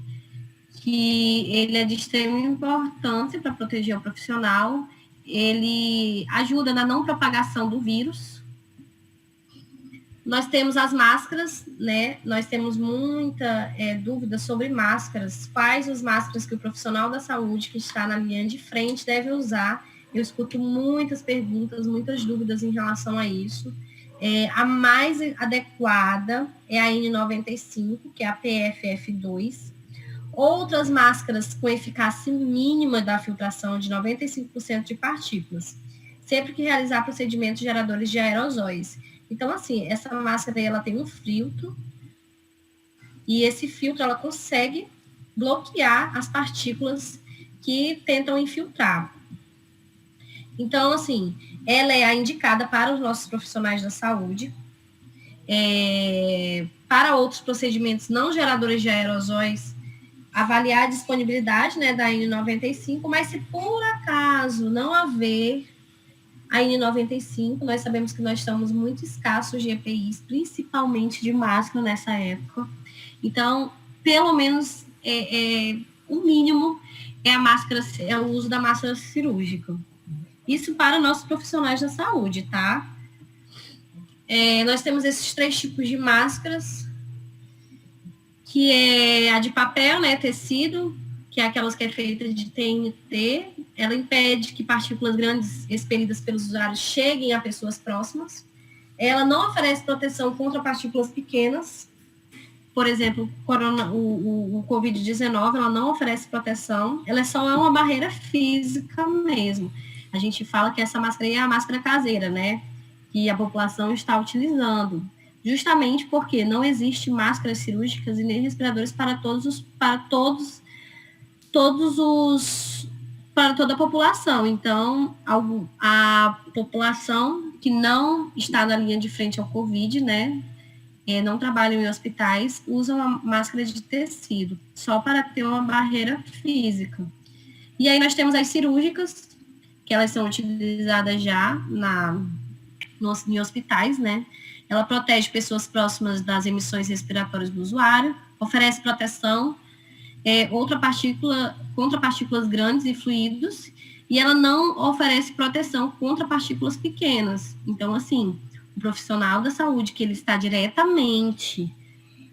que ele é de extrema importância para proteger o profissional. Ele ajuda na não propagação do vírus. Nós temos as máscaras, né? Nós temos muita dúvida sobre máscaras. Quais as máscaras que o profissional da saúde que está na linha de frente deve usar? Eu escuto muitas perguntas, muitas dúvidas em relação a isso. A mais adequada é a N95, que é a PFF2. Outras máscaras com eficácia mínima da filtração de 95% de partículas, sempre que realizar procedimentos geradores de aerosóis. Então, assim, essa máscara aí, ela tem um filtro, e esse filtro, ela consegue bloquear as partículas que tentam infiltrar. Então, assim, ela é a indicada para os nossos profissionais da saúde. Para outros procedimentos não geradores de aerosóis, avaliar a disponibilidade, né, da N95, mas se por acaso não haver a N95, nós sabemos que nós estamos muito escassos de EPIs, principalmente de máscara nessa época. Então, pelo menos o mínimo é o uso da máscara cirúrgica. Isso para nossos profissionais da saúde, tá? Nós temos esses 3 tipos de máscaras, que é a de papel, né, tecido, que é aquelas que é feita de TNT. Ela impede que partículas grandes expelidas pelos usuários cheguem a pessoas próximas. Ela não oferece proteção contra partículas pequenas. Por exemplo, o Covid-19, ela não oferece proteção. Ela só é uma barreira física mesmo. A gente fala que essa máscara aí é a máscara caseira, né? Que a população está utilizando. Justamente porque não existe máscaras cirúrgicas e nem respiradores para toda a população. Então, a população que não está na linha de frente ao Covid, né, não trabalham em hospitais, usam a máscara de tecido, só para ter uma barreira física. E aí nós temos as cirúrgicas, que elas são utilizadas já em hospitais, né? Ela protege pessoas próximas das emissões respiratórias do usuário, oferece proteção contra partículas grandes e fluidos, e ela não oferece proteção contra partículas pequenas. Então, assim, o profissional da saúde, que ele está diretamente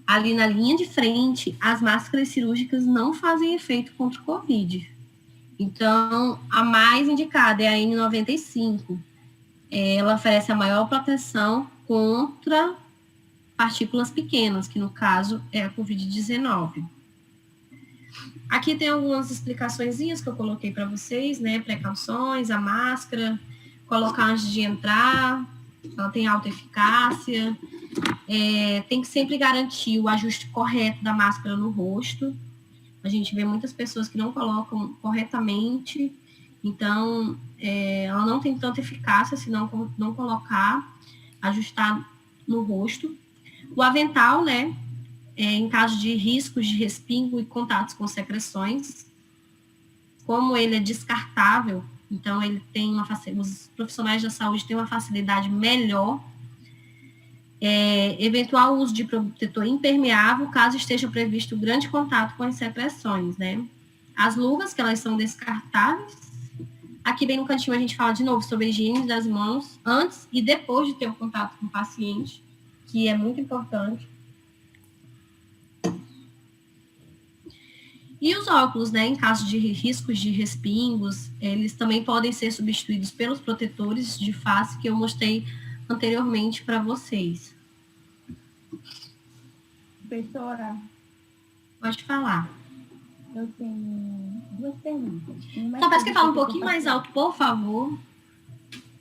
ali na linha de frente, as máscaras cirúrgicas não fazem efeito contra o Covid. Então, a mais indicada é a N95. Ela oferece a maior proteção contra partículas pequenas, que no caso é a Covid-19. Aqui tem algumas explicaçõezinhas que eu coloquei para vocês, né? Precauções, a máscara, colocar antes de entrar, ela tem alta eficácia, tem que sempre garantir o ajuste correto da máscara no rosto. A gente vê muitas pessoas que não colocam corretamente, então ela não tem tanta eficácia se não colocar, ajustar no rosto. O avental, né? Em caso de riscos de respingo e contatos com secreções, como ele é descartável, então ele tem os profissionais da saúde têm uma facilidade melhor. Eventual uso de protetor impermeável, caso esteja previsto grande contato com as secreções, né? As luvas, que elas são descartáveis. Aqui bem no cantinho a gente fala de novo sobre a higiene das mãos antes e depois de ter o contato com o paciente, que é muito importante. E os óculos, né, em caso de riscos de respingos, eles também podem ser substituídos pelos protetores de face que eu mostrei anteriormente para vocês. Professora, pode falar. eu tenho 2 perguntas. Só peço que fale um pouquinho mais alto, por favor.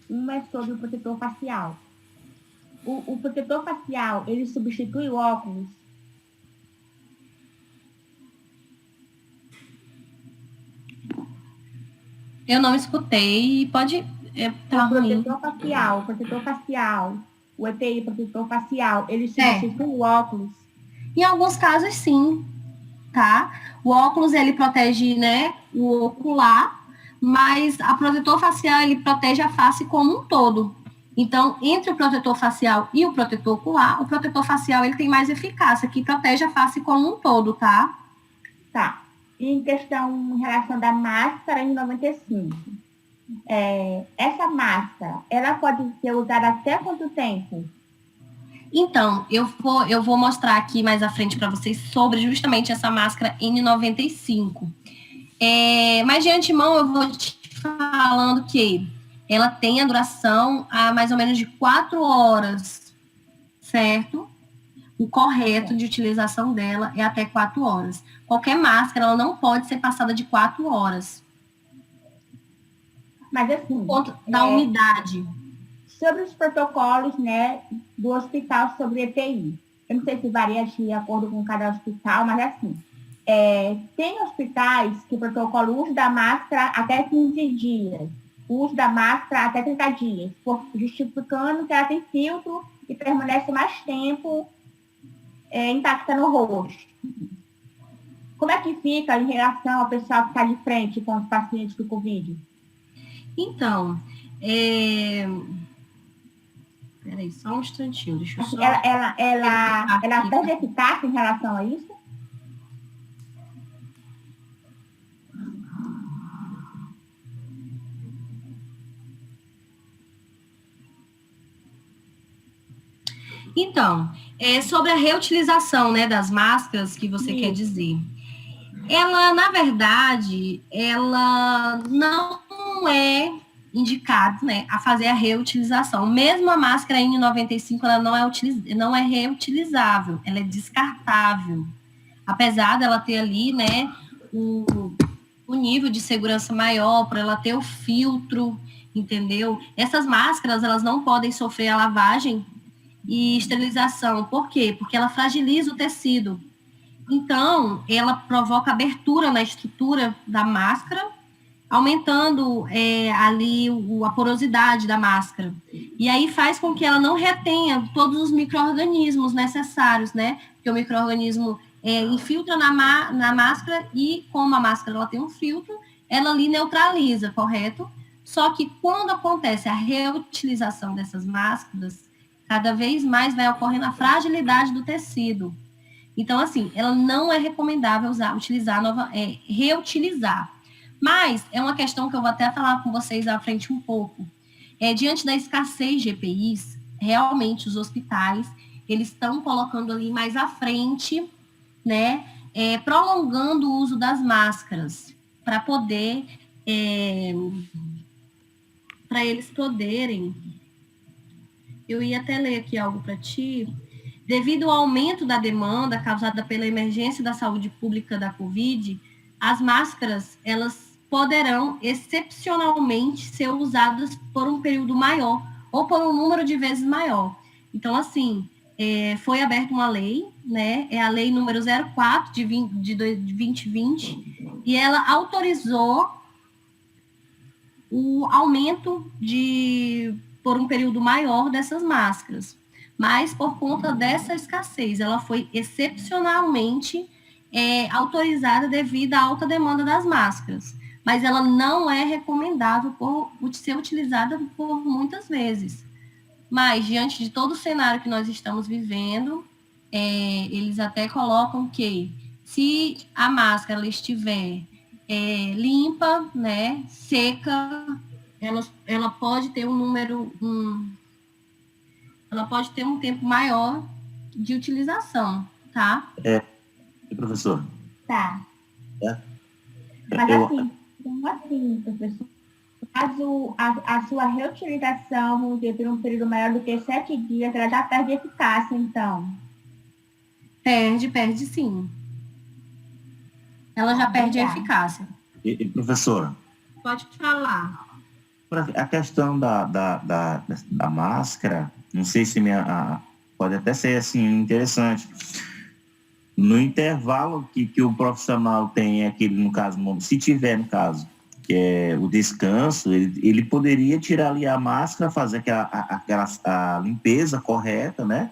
Uma é sobre o protetor facial. O protetor facial, ele substitui o óculos? Eu não escutei, pode... O protetor facial, o EPI protetor facial, ele substitui o óculos? Em alguns casos, sim, tá? O óculos, ele protege, né, o ocular, mas a protetor facial, ele protege a face como um todo. Então, entre o protetor facial e o protetor ocular, o protetor facial, ele tem mais eficácia, que protege a face como um todo, tá? Tá. E em questão, em relação da máscara N95, essa máscara, ela pode ser usada até quanto tempo? Então, eu vou mostrar aqui mais à frente para vocês sobre justamente essa máscara N95. Mas de antemão eu vou te falando que ela tem a duração a mais ou menos de 4 horas, certo? O correto de utilização dela é até 4 horas. Qualquer máscara, ela não pode ser passada de 4 horas. Mas assim... Por conta da umidade. Sobre os protocolos, né, do hospital sobre EPI. Eu não sei se varia de acordo com cada hospital, mas assim, tem hospitais que protocolam o uso da máscara até 15 dias, o uso da máscara até 30 dias, justificando que ela tem filtro e permanece mais tempo intacta no rosto. Como é que fica em relação ao pessoal que está de frente com os pacientes do Covid? Então, peraí, só um instantinho, deixa eu só... Ela perde eficácia em relação a isso? Então, sobre a reutilização, né, das máscaras que você quer dizer. Ela, na verdade, ela não é indicada, né, a fazer a reutilização. Mesmo a máscara N95, ela não é reutilizável, ela é descartável. Apesar dela ter ali, né, o nível de segurança maior, para ela ter o filtro, entendeu? Essas máscaras, elas não podem sofrer a lavagem e esterilização. Por quê? Porque ela fragiliza o tecido. Então, ela provoca abertura na estrutura da máscara, aumentando ali a porosidade da máscara. E aí faz com que ela não retenha todos os micro-organismos necessários, né? Porque o micro-organismo infiltra na máscara e, como a máscara ela tem um filtro, ela ali neutraliza, correto? Só que quando acontece a reutilização dessas máscaras, cada vez mais vai ocorrendo a fragilidade do tecido. Então, assim, ela não é recomendável reutilizar. Mas é uma questão que eu vou até falar com vocês à frente um pouco. Diante da escassez de EPIs, realmente os hospitais, eles estão colocando ali mais à frente, né, prolongando o uso das máscaras, para poder, para eles poderem, eu ia até ler aqui algo para ti, devido ao aumento da demanda causada pela emergência da saúde pública da Covid, as máscaras, elas poderão excepcionalmente ser usadas por um período maior ou por um número de vezes maior. Então, assim, foi aberta uma lei, né? É a lei número 04 de 2020, e ela autorizou o aumento por um período maior dessas máscaras. Mas, por conta dessa escassez, ela foi excepcionalmente autorizada devido à alta demanda das máscaras. Mas ela não é recomendável por ser utilizada por muitas vezes. Mas, diante de todo o cenário que nós estamos vivendo, eles até colocam que, se a máscara ela estiver limpa, né, seca, ela pode ter ela pode ter um tempo maior de utilização, tá? Professor. Tá. Mas assim, professor, caso a sua reutilização, vamos dizer, por um período maior do que 7 dias, ela já perde eficácia, então? Perde sim. Ela já perde a eficácia. E professora? Pode falar. A questão da máscara, não sei se pode até ser assim interessante. No intervalo que o profissional tem, aquele, no caso, se tiver no caso, que é o descanso, ele poderia tirar ali a máscara, fazer a limpeza correta, né?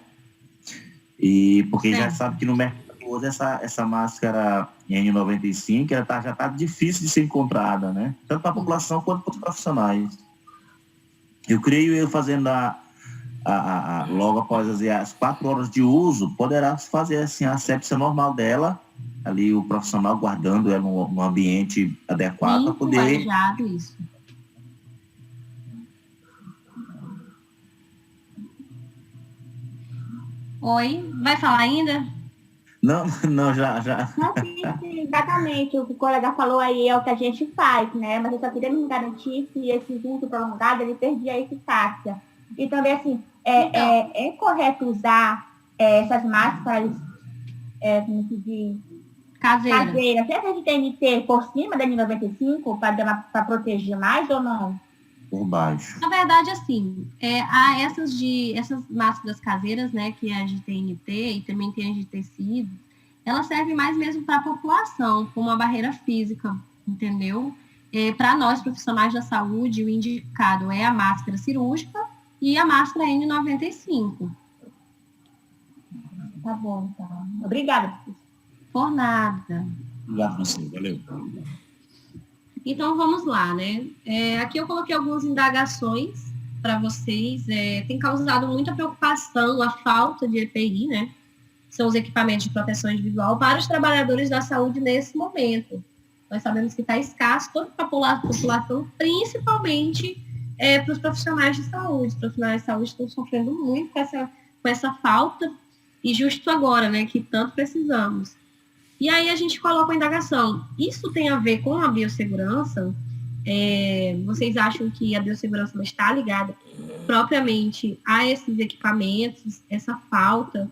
E porque já sabe que no mercado hoje essa máscara N95 ela já está difícil de ser encontrada, né? Tanto para a população quanto para os profissionais. Eu creio, eu fazendo logo após as 4 horas de uso, poderá fazer assim, a asepsia normal dela, ali o profissional guardando ela num ambiente adequado para poder... Isso. Oi, vai falar ainda? Não, já. Não, sim, exatamente. O que o colega falou aí é o que a gente faz, né? Mas eu só queria me garantir que esse uso prolongado, ele perdia a eficácia. E também, assim, é correto usar essas máscaras, como se diz? Caseiras. Será de TNT por cima da N95 para proteger mais ou não? Por baixo. Na verdade, assim, há essas máscaras caseiras, né, que é a de TNT e também tem a de tecido, ela serve mais mesmo para a população, como uma barreira física, entendeu? Para nós, profissionais da saúde, o indicado é a máscara cirúrgica e a máscara N95. Tá bom, então. Obrigada, professor. Por nada. Obrigado, professor. Valeu. Então, vamos lá, né? Aqui eu coloquei algumas indagações para vocês. Tem causado muita preocupação a falta de EPI, né? São os equipamentos de proteção individual para os trabalhadores da saúde nesse momento. Nós sabemos que está escasso toda a população, principalmente para os profissionais de saúde. Os profissionais de saúde estão sofrendo muito com com essa falta e justo agora, né, que tanto precisamos. E aí a gente coloca a indagação. Isso tem a ver com a biossegurança? Vocês acham que a biossegurança não está ligada propriamente a esses equipamentos, essa falta?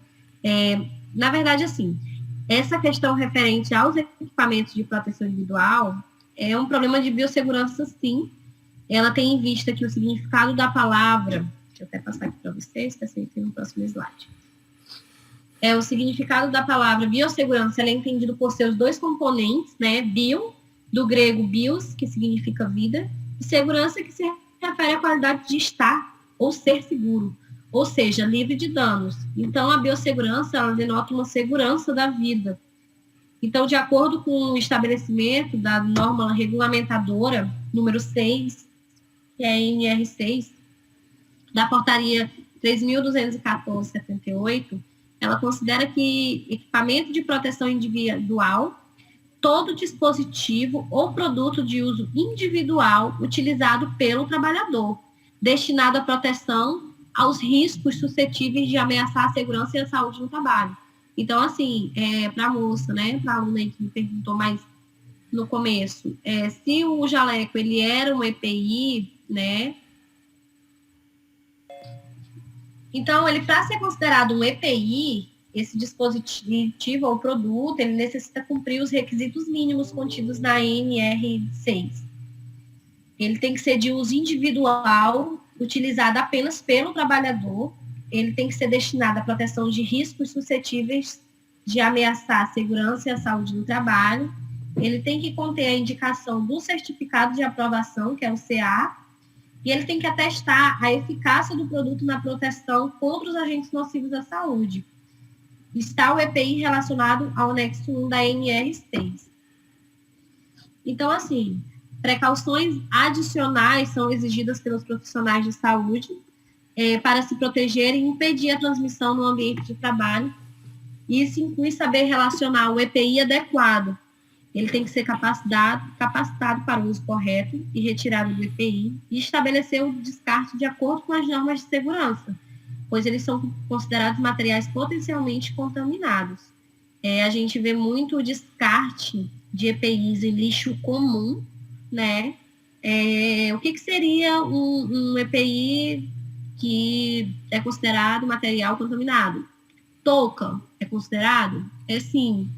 Na verdade, assim, essa questão referente aos equipamentos de proteção individual é um problema de biossegurança, sim. Ela tem em vista que o significado da palavra, deixa eu até passar aqui para vocês, que assim tem no próximo slide. O significado da palavra biossegurança, ela é entendido por seus dois componentes, né? Bio, do grego bios, que significa vida, e segurança, que se refere à qualidade de estar ou ser seguro, ou seja, livre de danos. Então, a biossegurança, ela denota uma segurança da vida. Então, de acordo com o estabelecimento da norma regulamentadora número 6, que é a NR6, da portaria 3.214/78, ela considera que equipamento de proteção individual, todo dispositivo ou produto de uso individual utilizado pelo trabalhador, destinado à proteção aos riscos suscetíveis de ameaçar a segurança e a saúde no trabalho. Então, assim, para a moça, né, para a aluna aí que me perguntou mais no começo, se o jaleco ele era um EPI, né, então, ele, para ser considerado um EPI, esse dispositivo ou produto, ele necessita cumprir os requisitos mínimos contidos na NR6. Ele tem que ser de uso individual, utilizado apenas pelo trabalhador. Ele tem que ser destinado à proteção de riscos suscetíveis de ameaçar a segurança e a saúde do trabalho. Ele tem que conter a indicação do certificado de aprovação, que é o CA, e ele tem que atestar a eficácia do produto na proteção contra os agentes nocivos à saúde. Está o EPI relacionado ao anexo 1 da NR6. Então, assim, precauções adicionais são exigidas pelos profissionais de saúde para se proteger e impedir a transmissão no ambiente de trabalho. Isso inclui saber relacionar o EPI adequado. Ele tem que ser capacitado para o uso correto e retirado do EPI e estabelecer o descarte de acordo com as normas de segurança, pois eles são considerados materiais potencialmente contaminados. A gente vê muito o descarte de EPIs em lixo comum, né? O que seria um EPI que é considerado material contaminado? Touca é considerado? Sim.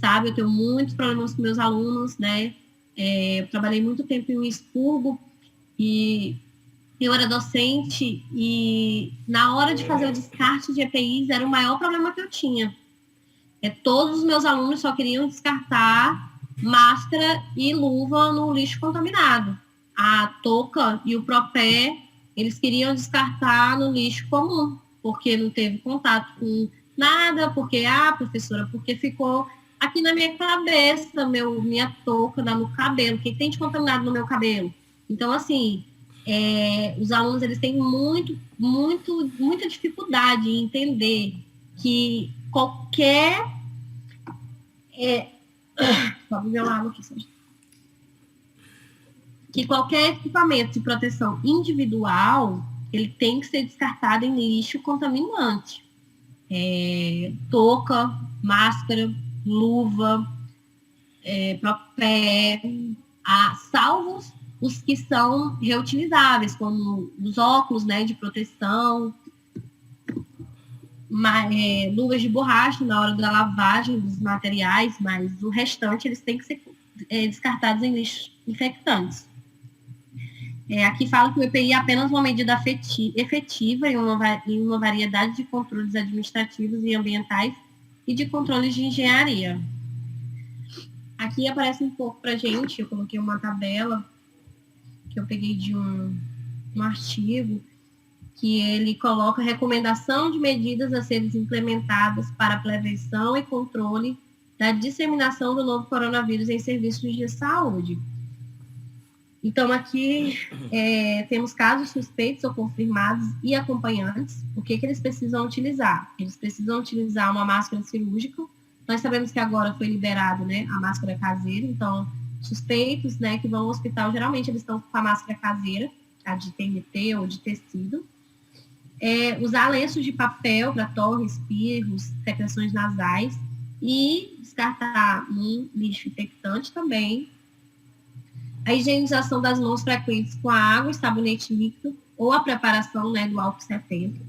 Sabe, eu tenho muitos problemas com meus alunos, né? Eu trabalhei muito tempo em um expurgo e eu era docente e na hora de fazer o descarte de EPIs era o maior problema que eu tinha. Todos os meus alunos só queriam descartar máscara e luva no lixo contaminado. A touca e o propé, eles queriam descartar no lixo comum, porque não teve contato com nada, porque, professora, porque ficou aqui na minha cabeça, minha touca no cabelo, o que tem de contaminado no meu cabelo? Então, assim, os alunos, eles têm muita dificuldade em entender que qualquer... que qualquer equipamento de proteção individual, ele tem que ser descartado em lixo contaminante. Touca, máscara, luva, propé, salvo os que são reutilizáveis, como os óculos, né, de proteção, luvas de borracha na hora da lavagem dos materiais, mas o restante eles têm que ser descartados em lixos infectantes. Aqui fala que o EPI é apenas uma medida efetiva em uma variedade de controles administrativos e ambientais e de controles de engenharia. Aqui aparece um pouco para a gente, eu coloquei uma tabela que eu peguei de um artigo, que ele coloca recomendação de medidas a serem implementadas para a prevenção e controle da disseminação do novo coronavírus em serviços de saúde. Então, aqui temos casos suspeitos ou confirmados e acompanhantes. O que eles precisam utilizar? Eles precisam utilizar uma máscara cirúrgica. Nós sabemos que agora foi liberado, né, a máscara caseira. Então, suspeitos, né, que vão ao hospital, geralmente eles estão com a máscara caseira, a de TNT ou de tecido. usar lenços de papel para tosse, espirros, secreções nasais e descartar um lixo infectante também. A higienização das mãos frequentes com a água e sabonete líquido ou a preparação, né, do álcool 70.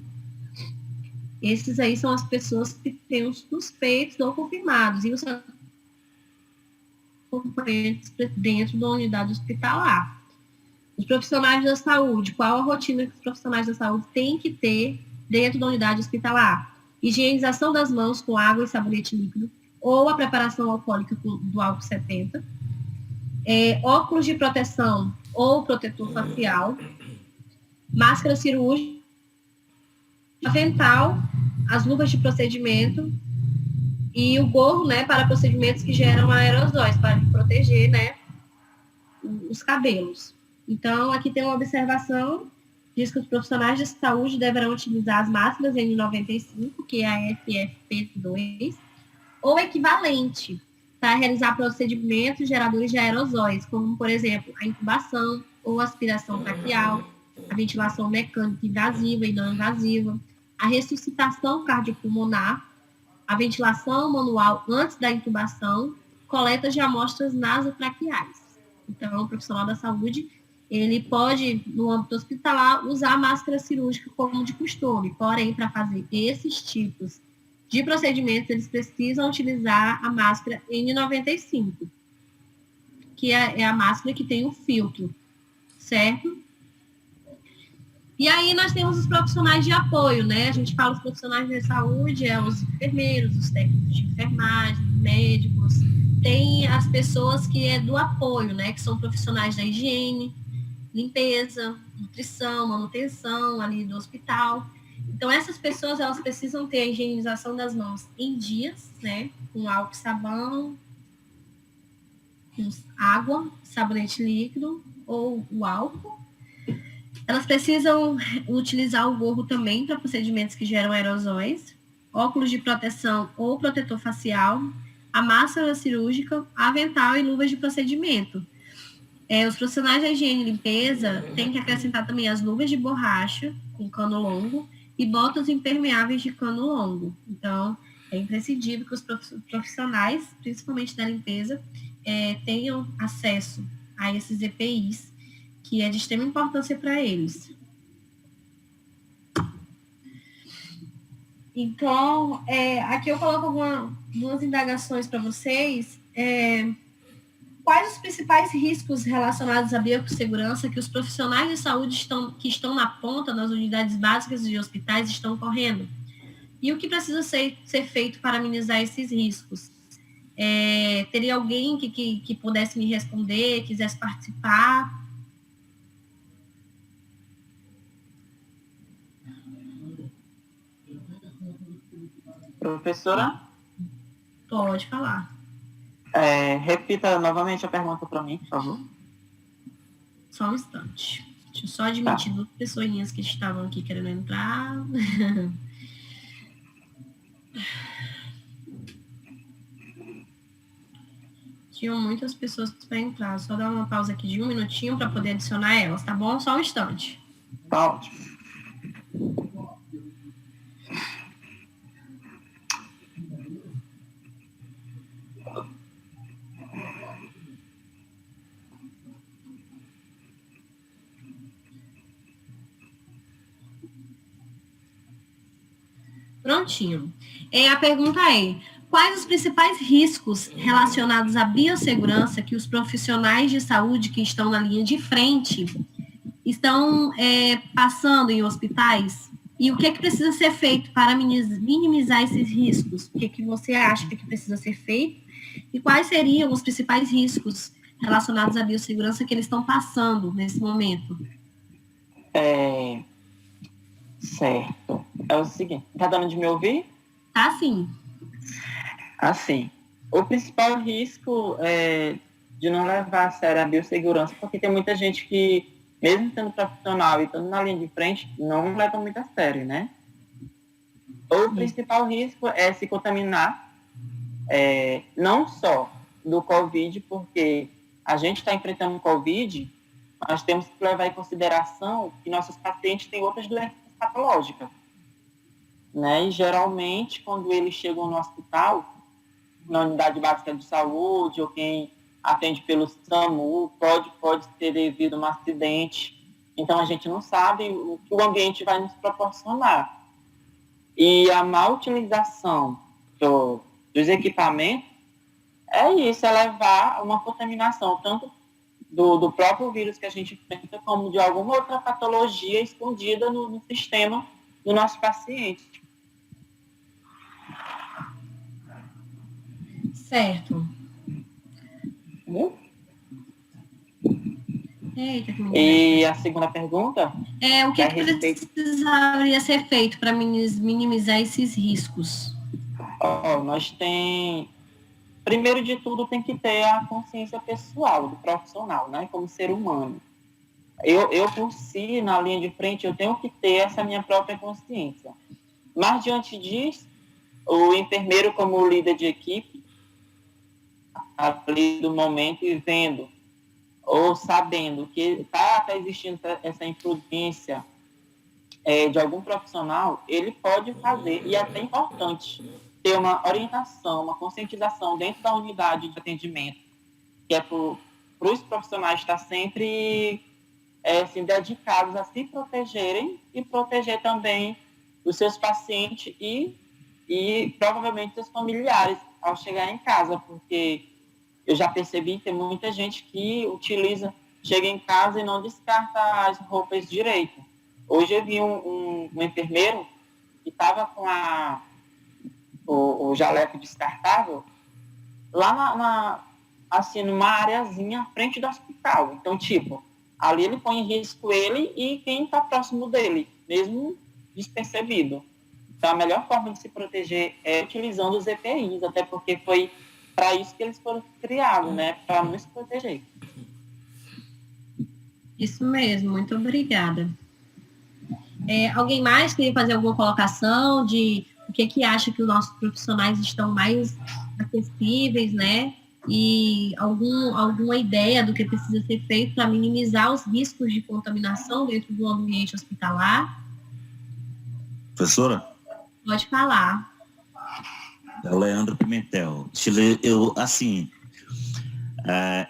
Esses aí são as pessoas que têm os suspeitos ou confirmados e os componentes dentro da unidade hospitalar. Os profissionais da saúde, qual a rotina que os profissionais da saúde têm que ter dentro da unidade hospitalar? Higienização das mãos com água e sabonete líquido ou a preparação alcoólica do álcool 70. Óculos de proteção ou protetor facial, máscara cirúrgica, avental, as luvas de procedimento e o gorro, né, para procedimentos que geram aerosóis, para proteger, né, os cabelos. Então, aqui tem uma observação, diz que os profissionais de saúde deverão utilizar as máscaras N95, que é a FFP2, ou equivalente, para realizar procedimentos geradores de aerosóis, como, por exemplo, a intubação ou aspiração traqueal, a ventilação mecânica invasiva e não invasiva, a ressuscitação cardiopulmonar, a ventilação manual antes da intubação, coleta de amostras nasotraqueais. Então, o profissional da saúde, ele pode, no âmbito hospitalar, usar a máscara cirúrgica como de costume, porém, para fazer esses tipos de procedimentos, eles precisam utilizar a máscara N95, que é a máscara que tem o filtro, certo? E aí nós temos os profissionais de apoio, né? A gente fala os profissionais de saúde, os enfermeiros, os técnicos de enfermagem, médicos, tem as pessoas que é do apoio, né? Que são profissionais da higiene, limpeza, nutrição, manutenção ali do hospital. Então, essas pessoas, elas precisam ter a higienização das mãos em dias, né? Com álcool e sabão, com água, sabonete líquido ou o álcool. Elas precisam utilizar o gorro também para procedimentos que geram aerosóis, óculos de proteção ou protetor facial, a máscara cirúrgica, avental e luvas de procedimento. Os profissionais da higiene e limpeza têm que acrescentar também as luvas de borracha com cano longo e botas impermeáveis de cano longo. Então, é imprescindível que os profissionais, principalmente da limpeza, tenham acesso a esses EPIs, que é de extrema importância para eles. Então, aqui eu coloco duas indagações para vocês. Quais os principais riscos relacionados à biossegurança que os profissionais de saúde que estão na ponta nas unidades básicas de hospitais estão correndo? E o que precisa ser feito para minimizar esses riscos? Teria alguém que pudesse me responder, quisesse participar? Professora? Pode falar. Repita novamente a pergunta para mim, por favor. Só um instante. Deixa eu só admitir duas pessoinhas que estavam aqui querendo entrar. Tinham muitas pessoas para entrar. Só dar uma pausa aqui de 1 minutinho para poder adicionar elas, tá bom? Só um instante. Tá ótimo. Prontinho. A pergunta é: quais os principais riscos relacionados à biossegurança que os profissionais de saúde que estão na linha de frente estão passando em hospitais? E o que é que precisa ser feito para minimizar esses riscos? O que é que você acha que precisa ser feito? E quais seriam os principais riscos relacionados à biossegurança que eles estão passando nesse momento? Certo. É o seguinte, tá dando de me ouvir? Tá, sim. Assim, o principal risco é de não levar a sério a biossegurança, porque tem muita gente que, mesmo sendo profissional e estando na linha de frente, não leva muito a sério, né? O principal risco é se contaminar, não só do Covid, porque a gente está enfrentando o Covid, nós temos que levar em consideração que nossos pacientes têm outras doenças patológica, né? E geralmente, quando eles chegam no hospital, na unidade básica de saúde, ou quem atende pelo SAMU, pode ter devido a um acidente. Então, a gente não sabe o que o ambiente vai nos proporcionar. E a má utilização dos equipamentos é isso, é levar a uma contaminação, tanto do próprio vírus que a gente enfrenta, como de alguma outra patologia escondida no sistema do nosso paciente. Certo. Eita, que E a segunda pergunta? o que precisaria ser feito para minimizar esses riscos? Nós tem... Primeiro de tudo, tem que ter a consciência pessoal do profissional, né? Como ser humano. Eu, por si, na linha de frente, eu tenho que ter essa minha própria consciência. Mas, diante disso, o enfermeiro, como líder de equipe, ali do momento e vendo, ou sabendo que está existindo essa imprudência de algum profissional, ele pode fazer, e é até importante, ter uma orientação, uma conscientização dentro da unidade de atendimento, que é para os profissionais estar sempre assim, dedicados a se protegerem e proteger também os seus pacientes e provavelmente seus familiares ao chegar em casa, porque eu já percebi que tem muita gente que chega em casa e não descarta as roupas direito. Hoje eu vi um enfermeiro que estava com o jaleco descartável lá assim, numa areazinha à frente do hospital. Então, ali ele põe em risco ele e quem está próximo dele, mesmo despercebido. Então, a melhor forma de se proteger é utilizando os EPIs, até porque foi para isso que eles foram criados, né? Para nos proteger. Isso mesmo, muito obrigada. Alguém mais queria fazer alguma colocação de o que acha que os nossos profissionais estão mais acessíveis, né? E alguma ideia do que precisa ser feito para minimizar os riscos de contaminação dentro do ambiente hospitalar? Professora? Pode falar. Leandro Pimentel.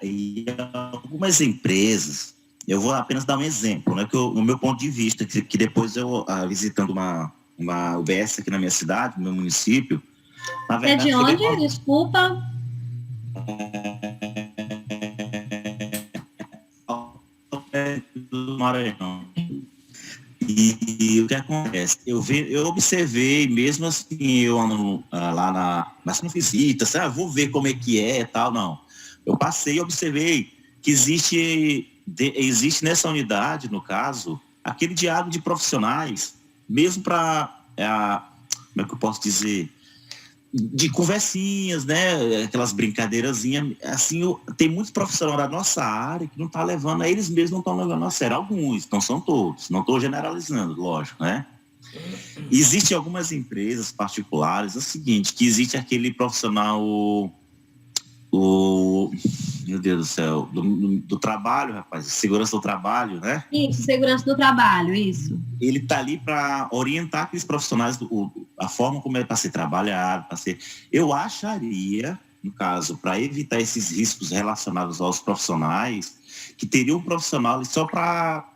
Em algumas empresas, eu vou apenas dar um exemplo, né? Que no meu ponto de vista, que depois eu, visitando uma UBS aqui na minha cidade, no meu município, na verdade... É de onde? Desculpa. Do Maranhão. E o que acontece? Eu observei, mesmo assim, eu ando lá mas não visita, vou ver como é que é e tal, não. Eu passei e observei que existe nessa unidade, no caso, aquele diálogo de profissionais, mesmo para, como é que eu posso dizer, de conversinhas, né, aquelas brincadeirazinhas, assim, tem muitos profissionais da nossa área que não estão levando, eles mesmos não estão levando a sério, alguns, não são todos, não estou generalizando, lógico, né? Existem algumas empresas particulares, é o seguinte, que existe aquele profissional, meu Deus do céu, do trabalho, rapaz, segurança do trabalho, né? Isso, segurança do trabalho, isso. Ele está ali para orientar aqueles profissionais, a forma como é para ser trabalhado, Eu acharia, no caso, para evitar esses riscos relacionados aos profissionais, que teria um profissional só para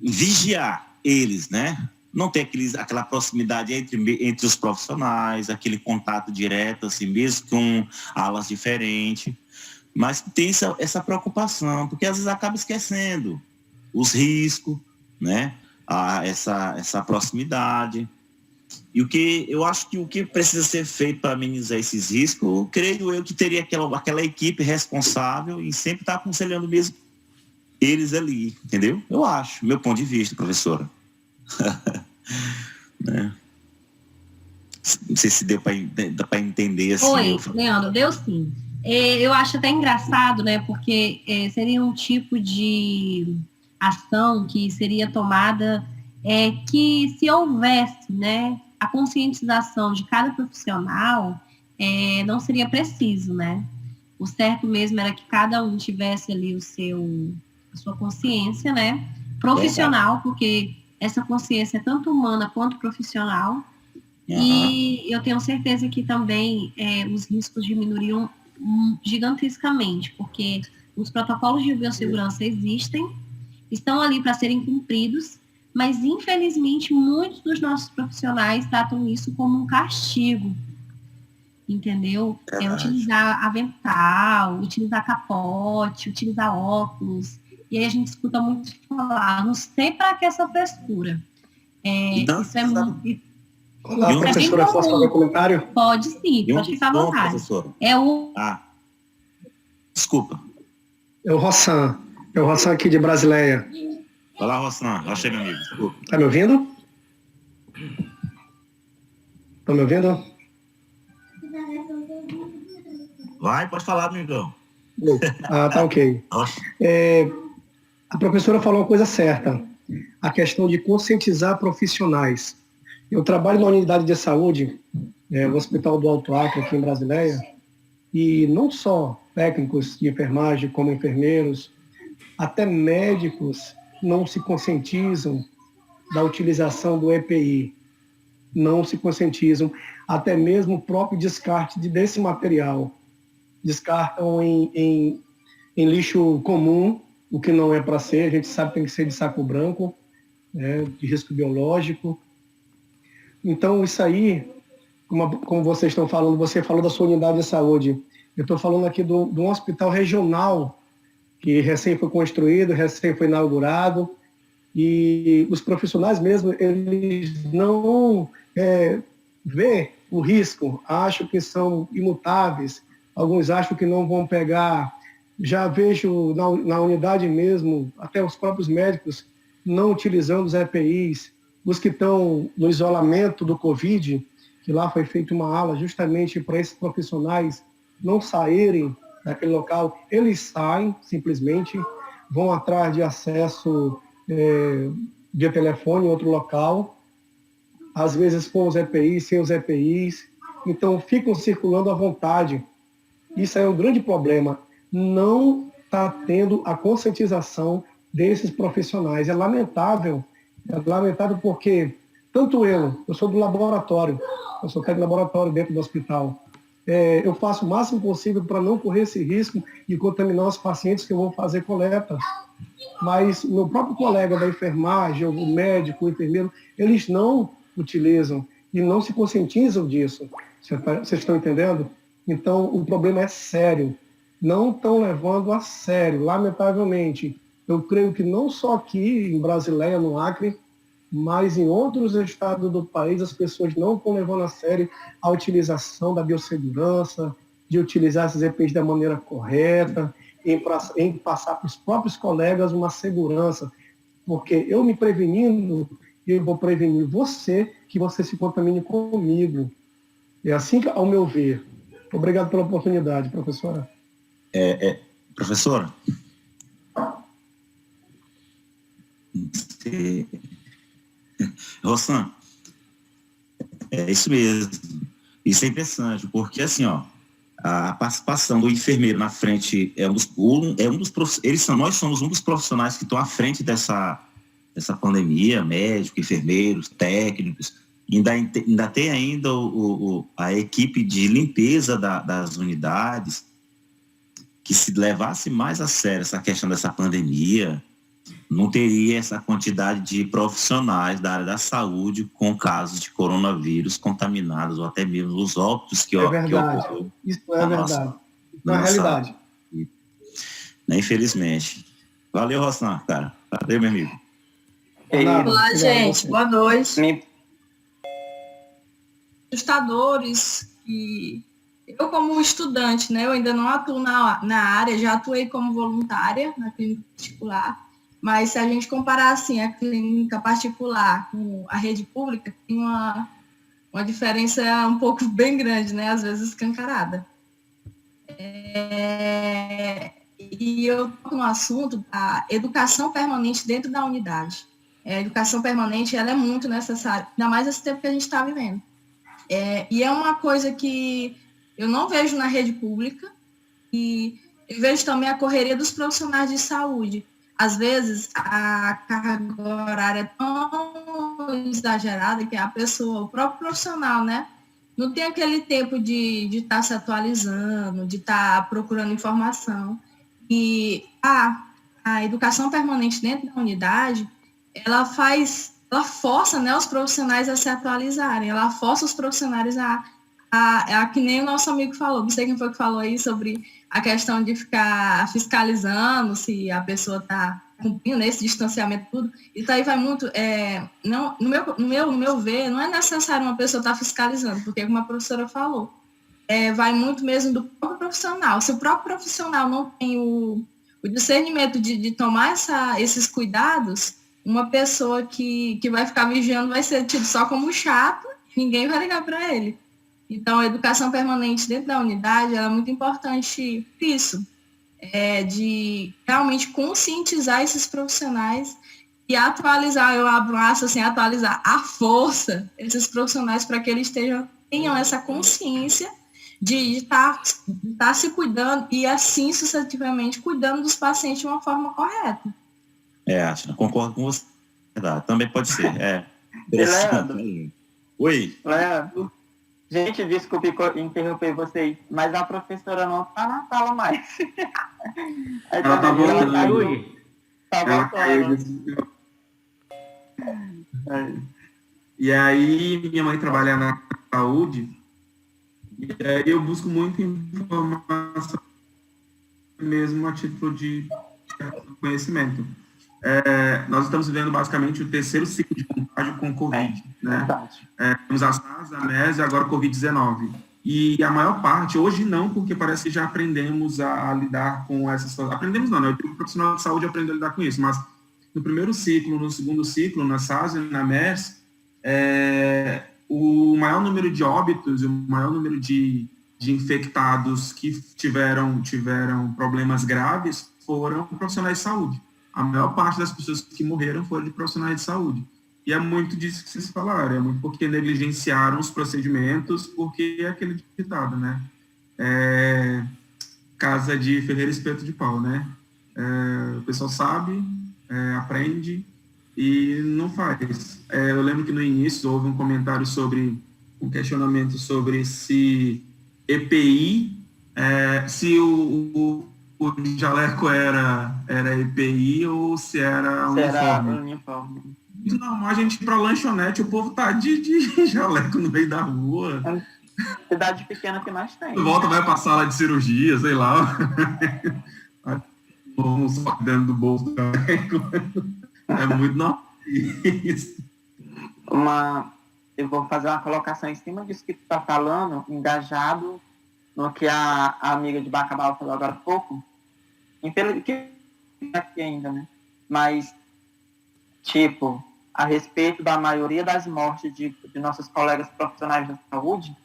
vigiar eles, né? Não ter aquela proximidade entre os profissionais, aquele contato direto, assim, mesmo com alas diferentes, mas tem essa preocupação, porque às vezes acaba esquecendo os riscos, né? Essa proximidade. E eu acho que o que precisa ser feito para amenizar esses riscos, eu creio eu que teria aquela equipe responsável e sempre estar aconselhando mesmo eles ali, entendeu? Eu acho, meu ponto de vista, professora. Né? Não sei se deu para entender assim. Oi, Leandro, deu sim. Eu acho até engraçado, né? Porque seria um tipo de ação que seria tomada que se houvesse, né, a conscientização de cada profissional, não seria preciso, né? O certo mesmo era que cada um tivesse ali a sua consciência, né? Profissional, porque essa consciência tanto humana quanto profissional. E eu tenho certeza que também os riscos diminuiriam gigantescamente, porque os protocolos de biossegurança existem, estão ali para serem cumpridos, mas infelizmente muitos dos nossos profissionais tratam isso como um castigo, entendeu? Utilizar avental, utilizar capote, utilizar óculos, e aí a gente escuta muito falar, não sei para que essa frescura. Isso é muito... Olá, professora, posso fazer um comentário? Pode sim, pode ficar à vontade. Professora. Desculpa. É o Rossan aqui de Brasileia. Vai lá, Rossan, achei, meu amigo, desculpa. Tá me ouvindo? Estão me ouvindo? Vai, pode falar, amigão. Tá ok. A professora falou uma coisa certa, a questão de conscientizar profissionais. Eu trabalho na unidade de saúde, no Hospital do Alto Acre, aqui em Brasileia, e não só técnicos de enfermagem, como enfermeiros, até médicos não se conscientizam da utilização do EPI, não se conscientizam, até mesmo o próprio descarte desse material. Descartam em lixo comum, o que não é para ser, a gente sabe que tem que ser de saco branco, de risco biológico. Então, isso aí, como vocês estão falando, você falou da sua unidade de saúde, eu estou falando aqui de um hospital regional, que recém foi construído, recém foi inaugurado, e os profissionais mesmo, eles não vê o risco, acham que são imutáveis, alguns acham que não vão pegar. Já vejo na unidade mesmo, até os próprios médicos não utilizando os EPIs, os que estão no isolamento do Covid, que lá foi feita uma ala justamente para esses profissionais não saírem daquele local, eles saem simplesmente, vão atrás de acesso via telefone em outro local, às vezes com os EPIs, sem os EPIs, então ficam circulando à vontade. Isso é um grande problema. Não está tendo a conscientização desses profissionais. É lamentável porque tanto eu sou do laboratório, eu sou técnico de laboratório dentro do hospital, eu faço o máximo possível para não correr esse risco de contaminar os pacientes que eu vou fazer coleta. Mas meu próprio colega da enfermagem, o médico, o enfermeiro, eles não utilizam e não se conscientizam disso. Vocês estão entendendo? Então, o problema é sério. Não estão levando a sério, lamentavelmente. Eu creio que não só aqui em Brasileia, no Acre, mas em outros estados do país, as pessoas não estão levando a sério a utilização da biossegurança, de utilizar esses EPIs da maneira correta, em passar para os próprios colegas uma segurança. Porque eu me prevenindo, eu vou prevenir você, que você se contamine comigo. É assim, ao meu ver. Obrigado pela oportunidade, professora. Professora? Rossan, é isso mesmo. Isso é interessante, porque assim, a participação do enfermeiro na frente nós somos um dos profissionais que estão à frente dessa pandemia, médicos, enfermeiros, técnicos. Ainda tem a equipe de limpeza das unidades, que se levasse mais a sério essa questão dessa pandemia, não teria essa quantidade de profissionais da área da saúde com casos de coronavírus contaminados, ou até mesmo os óbitos que ocorreram. Isso é verdade. Na realidade. Infelizmente. Valeu, Rossan, cara. Valeu, meu amigo. Olá, gente. Boa noite. Assustadores que eu, como estudante, né, eu ainda não atuo na área, já atuei como voluntária na clínica particular, mas se a gente comparar assim a clínica particular com a rede pública, tem uma diferença um pouco bem grande, né, às vezes escancarada. E eu toco no assunto da educação permanente dentro da unidade. A educação permanente, ela é muito necessária, ainda mais nesse tempo que a gente está vivendo. E é uma coisa que eu não vejo na rede pública, e eu vejo também a correria dos profissionais de saúde. Às vezes, a carga horária é tão exagerada, que é a pessoa, o próprio profissional, né? Não tem aquele tempo de estar se atualizando, de estar procurando informação. E a educação permanente dentro da unidade, ela força, né, os profissionais a se atualizarem, ela força os profissionais que nem o nosso amigo falou, não sei quem foi que falou aí sobre a questão de ficar fiscalizando se a pessoa está cumprindo esse distanciamento tudo. Isso aí vai muito, no meu ver, não é necessário uma pessoa estar fiscalizando, porque como a professora falou, vai muito mesmo do próprio profissional. Se o próprio profissional não tem o discernimento de tomar esses cuidados, uma pessoa que vai ficar vigiando vai ser tido só como chato, ninguém vai ligar para ele. Então, a educação permanente dentro da unidade é muito importante isso, de realmente conscientizar esses profissionais e atualizar, eu abro assim, atualizar à força esses profissionais para que eles tenham essa consciência de estar se cuidando e, assim, sucessivamente, cuidando dos pacientes de uma forma correta. Acho, concordo com você. Verdade, também pode ser. Leandro. Oi. Leandro. Gente, desculpe interromper vocês, mas a professora não está na sala mais. Ela tá voltando. Tá voltando. E aí, minha mãe trabalha na saúde, e aí eu busco muita informação, mesmo a título de conhecimento. Nós estamos vivendo basicamente o terceiro ciclo de contágio com Covid, né? Temos a SARS, a MERS e agora o Covid-19. E a maior parte, hoje não, porque parece que já aprendemos a lidar com essas coisas. Aprendemos não, né? Eu digo que o profissional de saúde aprendeu a lidar com isso, mas no primeiro ciclo, no segundo ciclo, na SARS e na MERS, o maior número de óbitos, o maior número de infectados que tiveram problemas graves foram profissionais de saúde. A maior parte das pessoas que morreram foram de profissionais de saúde. E é muito disso que vocês falaram, é muito porque negligenciaram os procedimentos, porque é aquele ditado, né? Casa de ferreiro, espeto de pau, né? O pessoal sabe, aprende e não faz. Eu lembro que no início houve um comentário um questionamento sobre se EPI, se o jaleco era EPI ou se era uniforme. Muito normal a gente ir pra lanchonete, o povo tá de jaleco no meio da rua. Cidade pequena que mais tem. Volta, vai pra sala de cirurgia, sei lá. Vamos dentro do bolso do jaleco. É muito normal isso. Eu vou fazer uma colocação em cima disso que tu tá falando, engajado no que a amiga de Bacabal falou agora há pouco. Que aqui ainda, né? Mas, a respeito da maioria das mortes de nossos colegas profissionais da saúde,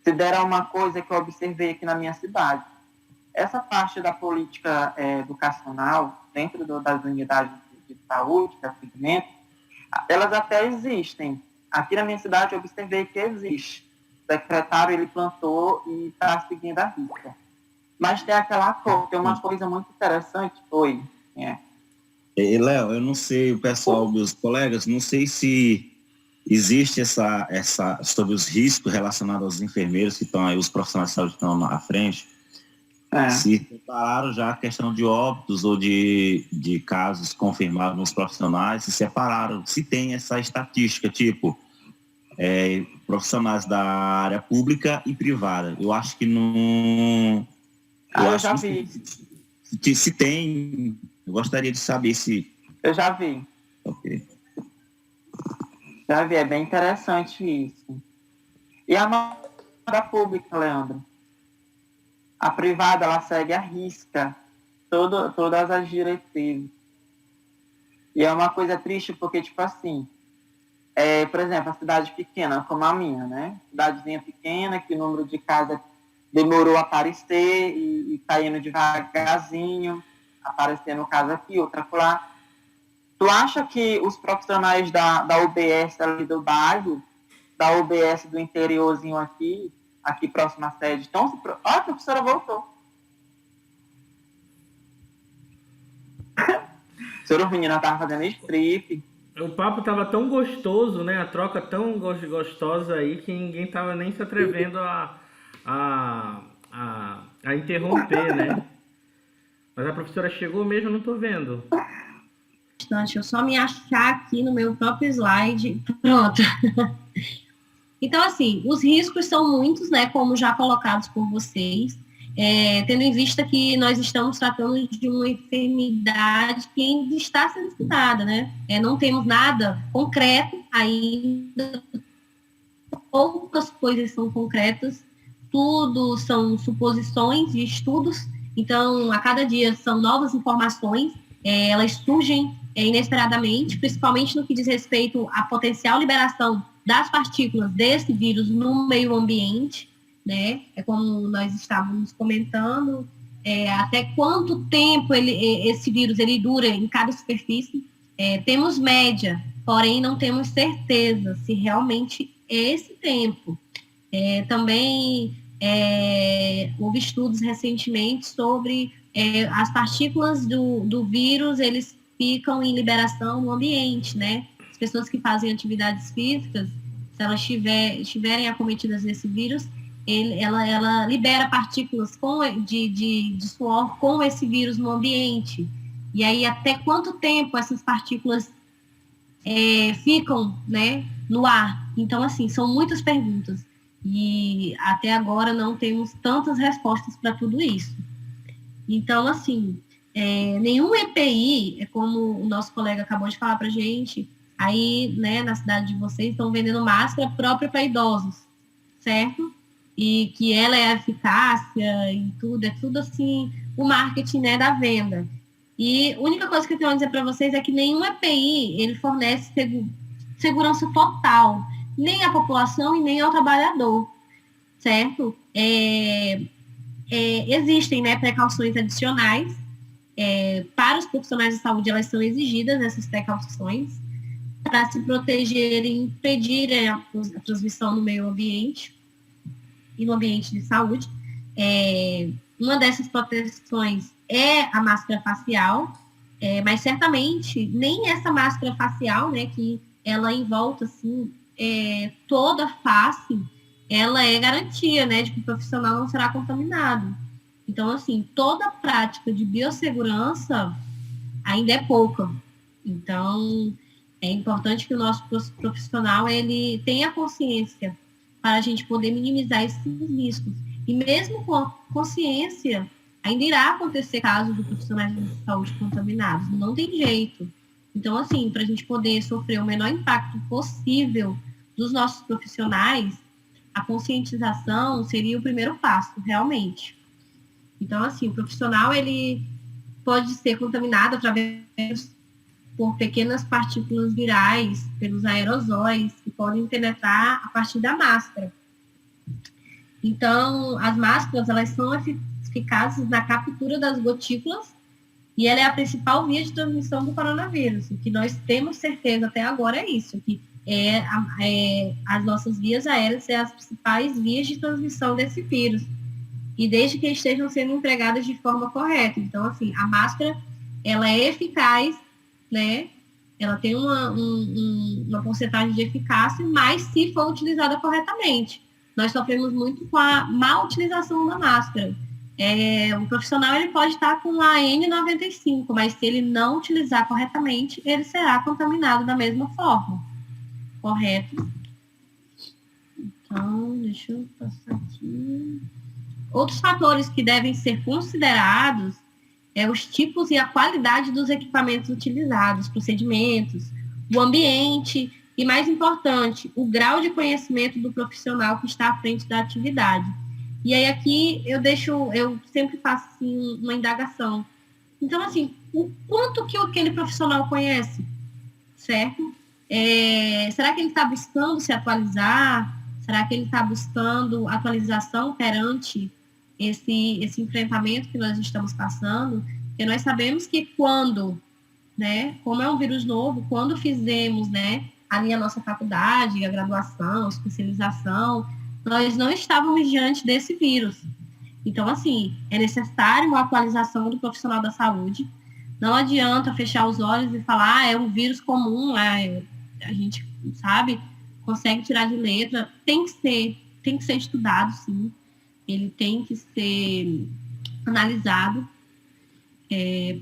se dera uma coisa que eu observei aqui na minha cidade. Essa parte da política educacional, dentro das unidades de saúde, de atendimento, elas até existem. Aqui na minha cidade eu observei que existe. O secretário, ele plantou e está seguindo a risca. Mas tem tem uma coisa muito interessante. Léo, eu não sei, o pessoal, meus colegas, não sei se existe essa sobre os riscos relacionados aos enfermeiros que estão aí, os profissionais de saúde que estão à frente, se separaram já a questão de óbitos ou de casos confirmados nos profissionais, se separaram, se tem essa estatística, profissionais da área pública e privada. Eu acho que não... eu já vi. Se tem, eu gostaria de saber se... Eu já vi. Ok. Já vi, é bem interessante isso. E a da pública, Leandro? A privada, ela segue à risca todas as diretrizes. E é uma coisa triste porque, por exemplo, a cidade pequena, como a minha, né? Cidadezinha pequena, que o número de casas demorou a aparecer e tá indo devagarzinho, aparecendo no caso aqui, outra lá. Tu acha que os profissionais da UBS ali do bairro, da UBS do interiorzinho aqui próximo à sede, estão a professora voltou. A senhora menina estava fazendo strip. o papo tava tão gostoso, né? A troca tão gostosa aí que ninguém tava nem se atrevendo a interromper, né? Mas a professora chegou mesmo, eu não tô vendo. Deixa eu só me achar aqui no meu próprio slide. Pronto. Então, assim, os riscos são muitos, né? Como já colocados por vocês. Tendo em vista que nós estamos tratando de uma enfermidade que ainda está sendo estudada, né? Não temos nada concreto ainda, poucas coisas são concretas, tudo são suposições de estudos, então a cada dia são novas informações, elas surgem inesperadamente, principalmente no que diz respeito à potencial liberação das partículas desse vírus no meio ambiente, né? Como nós estávamos comentando, até quanto tempo esse vírus ele dura em cada superfície. Temos média, porém não temos certeza se realmente é esse tempo. Também houve estudos recentemente sobre as partículas do vírus, eles ficam em liberação no ambiente, né? As pessoas que fazem atividades físicas, se elas estiverem acometidas desse vírus, ela libera partículas de suor com esse vírus no ambiente. E aí, até quanto tempo essas partículas ficam, né, no ar? Então, assim, são muitas perguntas. E até agora não temos tantas respostas para tudo isso. Então, assim, nenhum EPI, como o nosso colega acabou de falar para a gente, aí, né, na cidade de vocês, estão vendendo máscara própria para idosos, certo? E que ela é a eficácia e tudo, é tudo assim, o marketing, né, da venda. E a única coisa que eu tenho a dizer para vocês é que nenhum EPI, ele fornece segurança total, nem à população e nem ao trabalhador, certo? Existem, né, precauções adicionais, para os profissionais de saúde, elas são exigidas, essas precauções, para se protegerem e impedirem a transmissão no meio ambiente e no ambiente de saúde. Uma dessas proteções é a máscara facial, mas certamente nem essa máscara facial, né, que ela envolta assim, toda a face, ela é garantia, né, de que o profissional não será contaminado. Então, assim, toda a prática de biossegurança ainda é pouca. Então, é importante que o nosso profissional ele tenha consciência para a gente poder minimizar esses riscos. E mesmo com a consciência, ainda irá acontecer casos de profissionais de saúde contaminados. Não tem jeito. Então, assim, para a gente poder sofrer o menor impacto possível dos nossos profissionais, a conscientização seria o primeiro passo, realmente. Então, assim, o profissional, ele pode ser contaminado por pequenas partículas virais, pelos aerosóis, que podem penetrar a partir da máscara. Então, as máscaras, elas são eficazes na captura das gotículas e ela é a principal via de transmissão do coronavírus. O que nós temos certeza até agora é isso, que as nossas vias aéreas são as principais vias de transmissão desse vírus. E desde que estejam sendo empregadas de forma correta. Então, assim, a máscara, ela é eficaz, né? Ela tem uma porcentagem de eficácia, mas se for utilizada corretamente. Nós sofremos muito com a má utilização da máscara. O profissional ele pode estar com a N95, mas se ele não utilizar corretamente, ele será contaminado da mesma forma. Correto? Então, deixa eu passar aqui. Outros fatores que devem ser considerados os tipos e a qualidade dos equipamentos utilizados, procedimentos, o ambiente e, mais importante, o grau de conhecimento do profissional que está à frente da atividade. E aí aqui eu sempre faço assim, uma indagação. Então, assim, o quanto que aquele profissional conhece, certo? Será que ele está buscando se atualizar? Será que ele está buscando atualização perante esse enfrentamento que nós estamos passando? Porque nós sabemos que quando, né, como é um vírus novo, quando fizemos, né, ali a nossa faculdade, a graduação, a especialização, nós não estávamos diante desse vírus. Então, assim, é necessário uma atualização do profissional da saúde Não adianta fechar os olhos e falar, é um vírus comum, a gente, sabe, consegue tirar de letra. Tem que ser estudado, sim. Ele tem que ser analisado,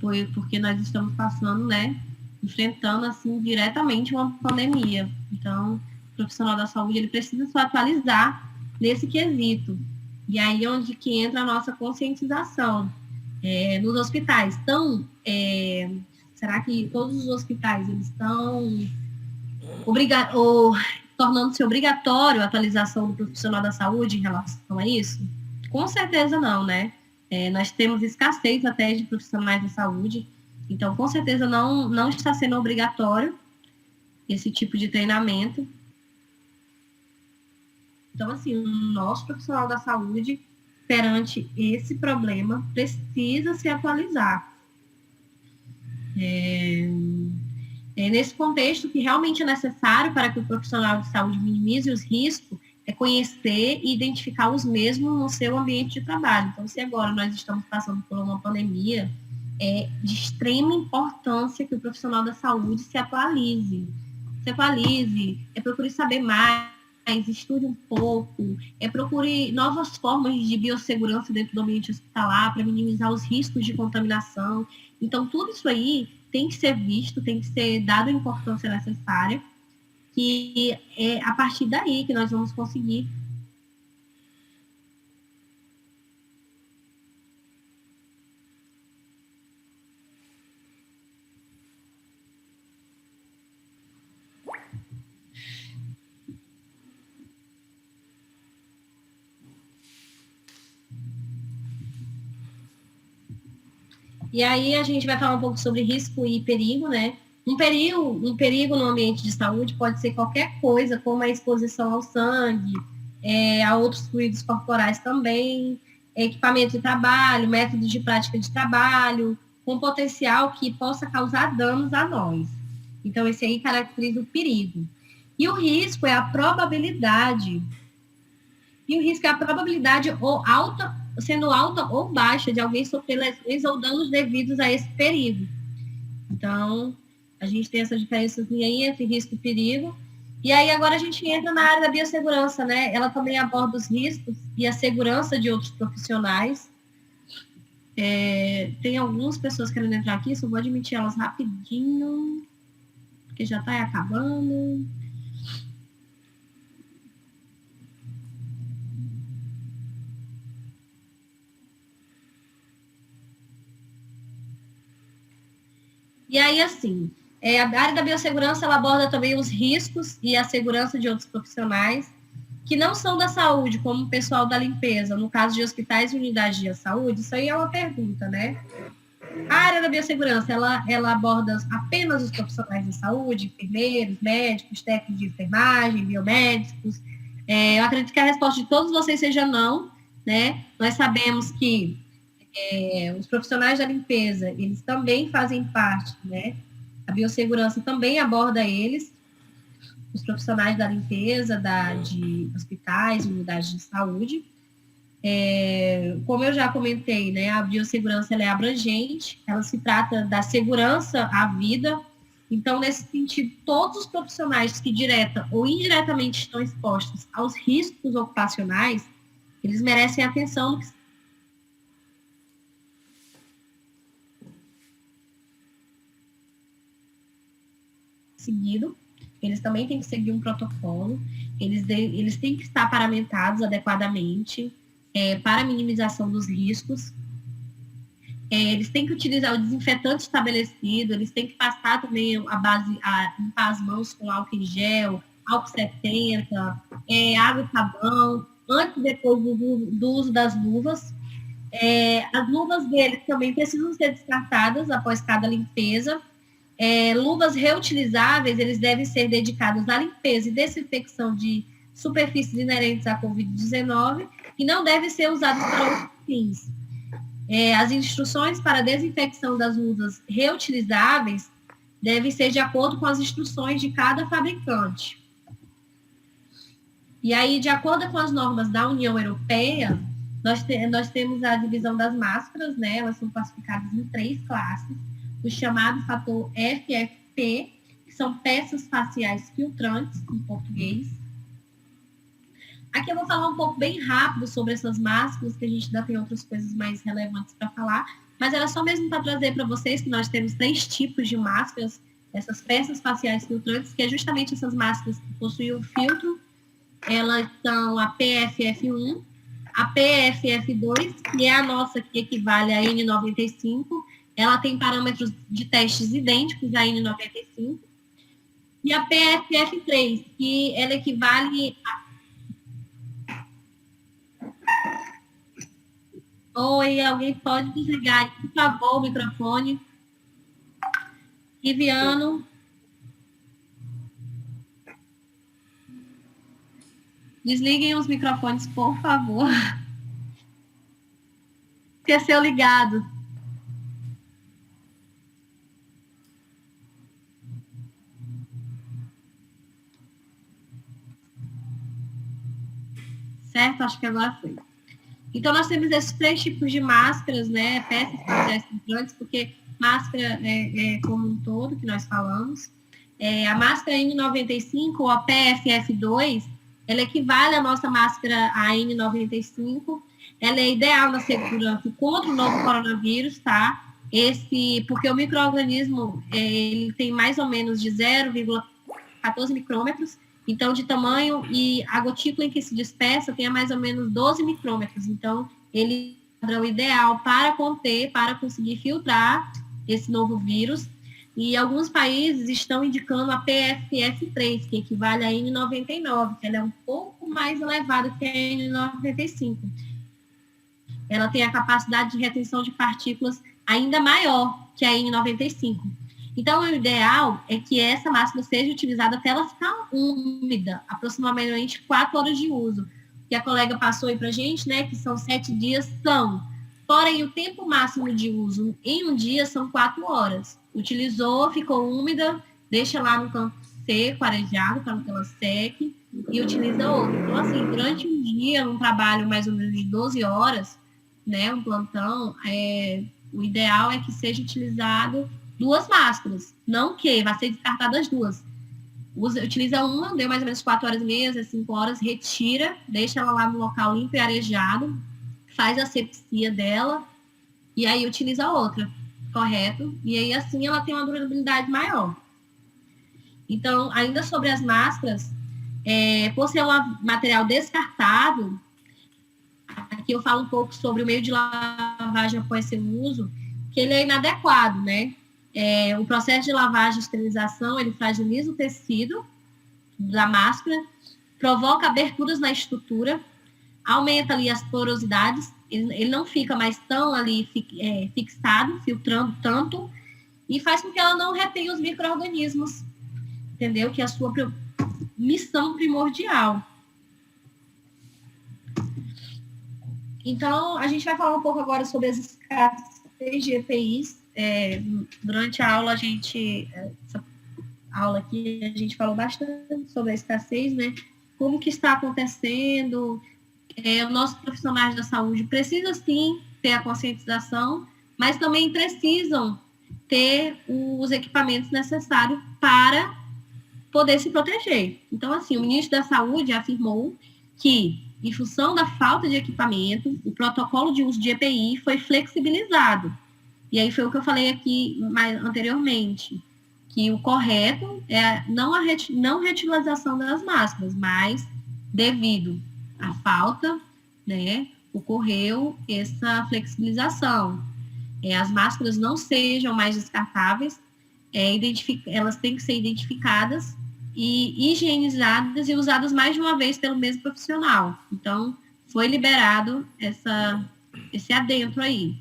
porque nós estamos passando, né, enfrentando, assim, diretamente uma pandemia. Então, o profissional da saúde, ele precisa se atualizar nesse quesito. E aí é onde que entra a nossa conscientização nos hospitais. Então, será que todos os hospitais eles estão tornando-se obrigatório a atualização do profissional da saúde em relação a isso? Com certeza não, né? Nós temos escassez até de profissionais da saúde, então com certeza não está sendo obrigatório esse tipo de treinamento. Então, assim, o nosso profissional da saúde, perante esse problema, precisa se atualizar. Nesse contexto, que realmente é necessário para que o profissional de saúde minimize os riscos, é conhecer e identificar os mesmos no seu ambiente de trabalho. Então, se agora nós estamos passando por uma pandemia, é de extrema importância que o profissional da saúde se atualize. Procure saber mais, estude um pouco, procure novas formas de biossegurança dentro do ambiente hospitalar para minimizar os riscos de contaminação. Então, tudo isso aí tem que ser visto, tem que ser dado a importância necessária, que é a partir daí que nós vamos conseguir E aí a gente vai falar um pouco sobre risco e perigo, né? Um perigo no ambiente de saúde pode ser qualquer coisa, como a exposição ao sangue, a outros fluidos corporais também, equipamento de trabalho, métodos de prática de trabalho, com potencial que possa causar danos a nós. Então, esse aí caracteriza o perigo. E o risco é a probabilidade. Sendo alta ou baixa, de alguém sofrer lesões ou danos devidos a esse perigo. Então, a gente tem essa diferença aí entre risco e perigo. E aí, agora a gente entra na área da biossegurança, né? Ela também aborda os riscos e a segurança de outros profissionais. Tem algumas pessoas querendo entrar aqui, só vou admitir elas rapidinho, porque já está acabando. E aí, assim, a área da biossegurança, ela aborda também os riscos e a segurança de outros profissionais que não são da saúde, como o pessoal da limpeza, no caso de hospitais e unidades de saúde. Isso aí é uma pergunta, né? A área da biossegurança, ela aborda apenas os profissionais de saúde, enfermeiros, médicos, técnicos de enfermagem, biomédicos. Eu acredito que a resposta de todos vocês seja não, né? Nós sabemos que os profissionais da limpeza, eles também fazem parte, né? A biossegurança também aborda eles, os profissionais da limpeza, de hospitais, unidades de saúde. Como eu já comentei, né? A biossegurança ela é abrangente, ela se trata da segurança à vida. Então, nesse sentido, todos os profissionais que direta ou indiretamente estão expostos aos riscos ocupacionais, eles merecem atenção no que seguido, eles também têm que seguir um protocolo, eles têm que estar paramentados adequadamente para a minimização dos riscos, eles têm que utilizar o desinfetante estabelecido, eles têm que passar também limpar as mãos com álcool em gel, álcool 70, água e sabão, antes e depois do uso das luvas. As luvas deles também precisam ser descartadas após cada limpeza. Luvas reutilizáveis, eles devem ser dedicados à limpeza e desinfecção de superfícies inerentes à Covid-19 e não devem ser usados para outros fins. As instruções para a desinfecção das luvas reutilizáveis devem ser de acordo com as instruções de cada fabricante. E aí, de acordo com as normas da União Europeia, nós temos a divisão das máscaras, né? Elas são classificadas em 3 classes. o chamado fator FFP, que são peças faciais filtrantes, em português. Aqui eu vou falar um pouco bem rápido sobre essas máscaras, que a gente ainda tem outras coisas mais relevantes para falar, mas era só mesmo para trazer para vocês que nós temos 3 tipos de máscaras, essas peças faciais filtrantes, que é justamente essas máscaras que possuem o filtro. Elas são a PFF1, a PFF2, que é a nossa, que equivale a N95. Ela tem parâmetros de testes idênticos à N95. E a PFF3, que ela equivale a... Oi, alguém pode desligar, por favor, o microfone. Liviano. Desliguem os microfones, por favor. Esqueceu ligado. Certo? Acho que agora foi. Então, nós temos esses 3 tipos de máscaras, né? Peças faciais filtrantes, porque máscara é como um todo, que nós falamos. A máscara N95, ou a PFF2, ela equivale à nossa máscara a N95. Ela é ideal na segurança contra o novo coronavírus, tá? Porque o micro-organismo, ele tem mais ou menos de 0,14 micrômetros, então, de tamanho, e a gotícula em que se dispersa tem mais ou menos 12 micrômetros. Então, ele é o ideal para conter, para conseguir filtrar esse novo vírus. E alguns países estão indicando a PFF3, que equivale a N99, que ela é um pouco mais elevada que a N95. Ela tem a capacidade de retenção de partículas ainda maior que a N95. Então, o ideal é que essa máscara seja utilizada até ela ficar úmida, aproximadamente 4 horas de uso. Que a colega passou aí para a gente, né, que são 7 dias, são. Porém, o tempo máximo de uso em um dia são 4 horas. Utilizou, ficou úmida, deixa lá no canto seco, arejado, para que ela seque, e utiliza outra. Então, assim, durante um dia, um trabalho mais ou menos de 12 horas, né, um plantão, o ideal é que seja utilizado 2 máscaras, não que vai ser descartada as 2. Utiliza uma, deu mais ou menos 4 horas e meia, 5 horas, retira, deixa ela lá no local limpo e arejado, faz a asepsia dela, e aí utiliza a outra, correto? E aí, assim, ela tem uma durabilidade maior. Então, ainda sobre as máscaras, por ser um material descartável, aqui eu falo um pouco sobre o meio de lavagem após seu uso, que ele é inadequado, né? O processo de lavagem e esterilização, ele fragiliza o tecido da máscara, provoca aberturas na estrutura, aumenta ali as porosidades, ele não fica mais tão ali fixado, filtrando tanto, e faz com que ela não retenha os micro-organismos, entendeu? Que é a sua missão primordial. Então, a gente vai falar um pouco agora sobre as escassez de EPIs. Durante a aula, essa aula aqui, a gente falou bastante sobre a escassez, né? Como que está acontecendo. Os nossos profissionais da saúde precisam, sim, ter a conscientização, mas também precisam ter os equipamentos necessários para poder se proteger. Então, assim, o ministro da Saúde afirmou que, em função da falta de equipamento, o protocolo de uso de EPI foi flexibilizado. E aí foi o que eu falei aqui anteriormente, que o correto é não a não reutilização das máscaras, mas devido à falta, né, ocorreu essa flexibilização. As máscaras não sejam mais descartáveis, elas têm que ser identificadas e higienizadas e usadas mais de uma vez pelo mesmo profissional. Então, foi liberado esse adentro aí.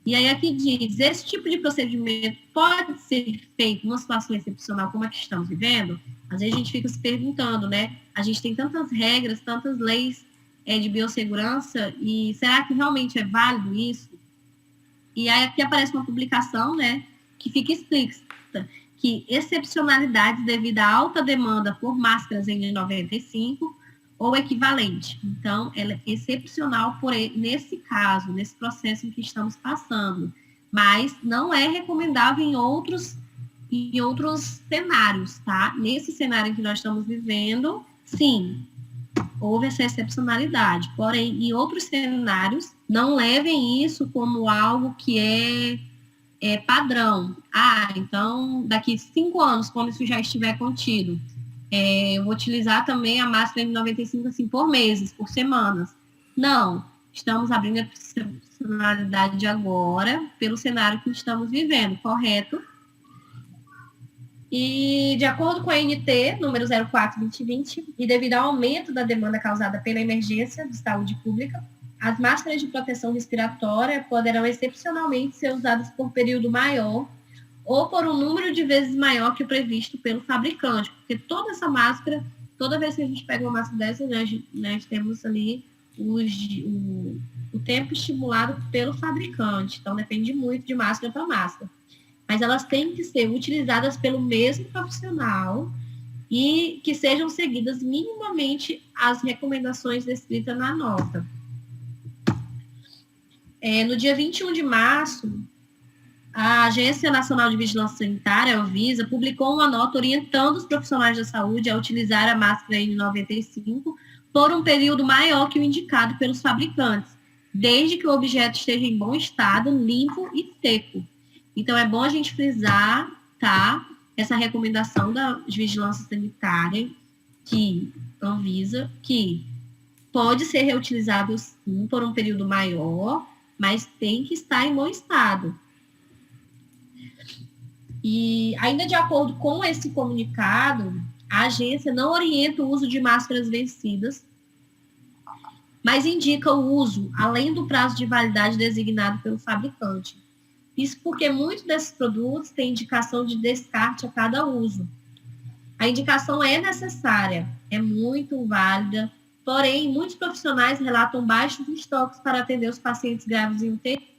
E aí aqui diz, esse tipo de procedimento pode ser feito numa situação excepcional como a que estamos vivendo? Às vezes a gente fica se perguntando, né? A gente tem tantas regras, tantas leis de biossegurança, e será que realmente é válido isso? E aí aqui aparece uma publicação, né, que fica explícita, que excepcionalidades devido à alta demanda por máscaras N95 ou equivalente. Então, ela é excepcional nesse caso, nesse processo em que estamos passando. mas não é recomendável em outros cenários, tá? Nesse cenário que nós estamos vivendo, sim, houve essa excepcionalidade. Porém, em outros cenários, não levem isso como algo que é padrão. Então, daqui 5 anos, quando isso já estiver contido, eu vou utilizar também a máscara N95 assim, por meses, por semanas. Não, estamos abrindo a excepcionalidade de agora pelo cenário que estamos vivendo, correto? E, de acordo com a ANT, número 04/2020, e devido ao aumento da demanda causada pela emergência de saúde pública, as máscaras de proteção respiratória poderão excepcionalmente ser usadas por período maior ou por um número de vezes maior que o previsto pelo fabricante, porque toda essa máscara, toda vez que a gente pega uma máscara dessa, nós temos ali o tempo estimulado pelo fabricante, então depende muito de máscara para máscara. Mas elas têm que ser utilizadas pelo mesmo profissional e que sejam seguidas minimamente as recomendações descritas na nota. No dia 21 de março, a Agência Nacional de Vigilância Sanitária, a Anvisa, publicou uma nota orientando os profissionais da saúde a utilizar a máscara N95 por um período maior que o indicado pelos fabricantes, desde que o objeto esteja em bom estado, limpo e seco. Então, é bom a gente frisar, tá, essa recomendação da Vigilância Sanitária, que Anvisa, que pode ser reutilizável, sim, por um período maior, mas tem que estar em bom estado. E, ainda de acordo com esse comunicado, a agência não orienta o uso de máscaras vencidas, mas indica o uso além do prazo de validade designado pelo fabricante. Isso porque muitos desses produtos têm indicação de descarte a cada uso. A indicação é necessária, é muito válida, porém, muitos profissionais relatam baixos estoques para atender os pacientes graves em UTI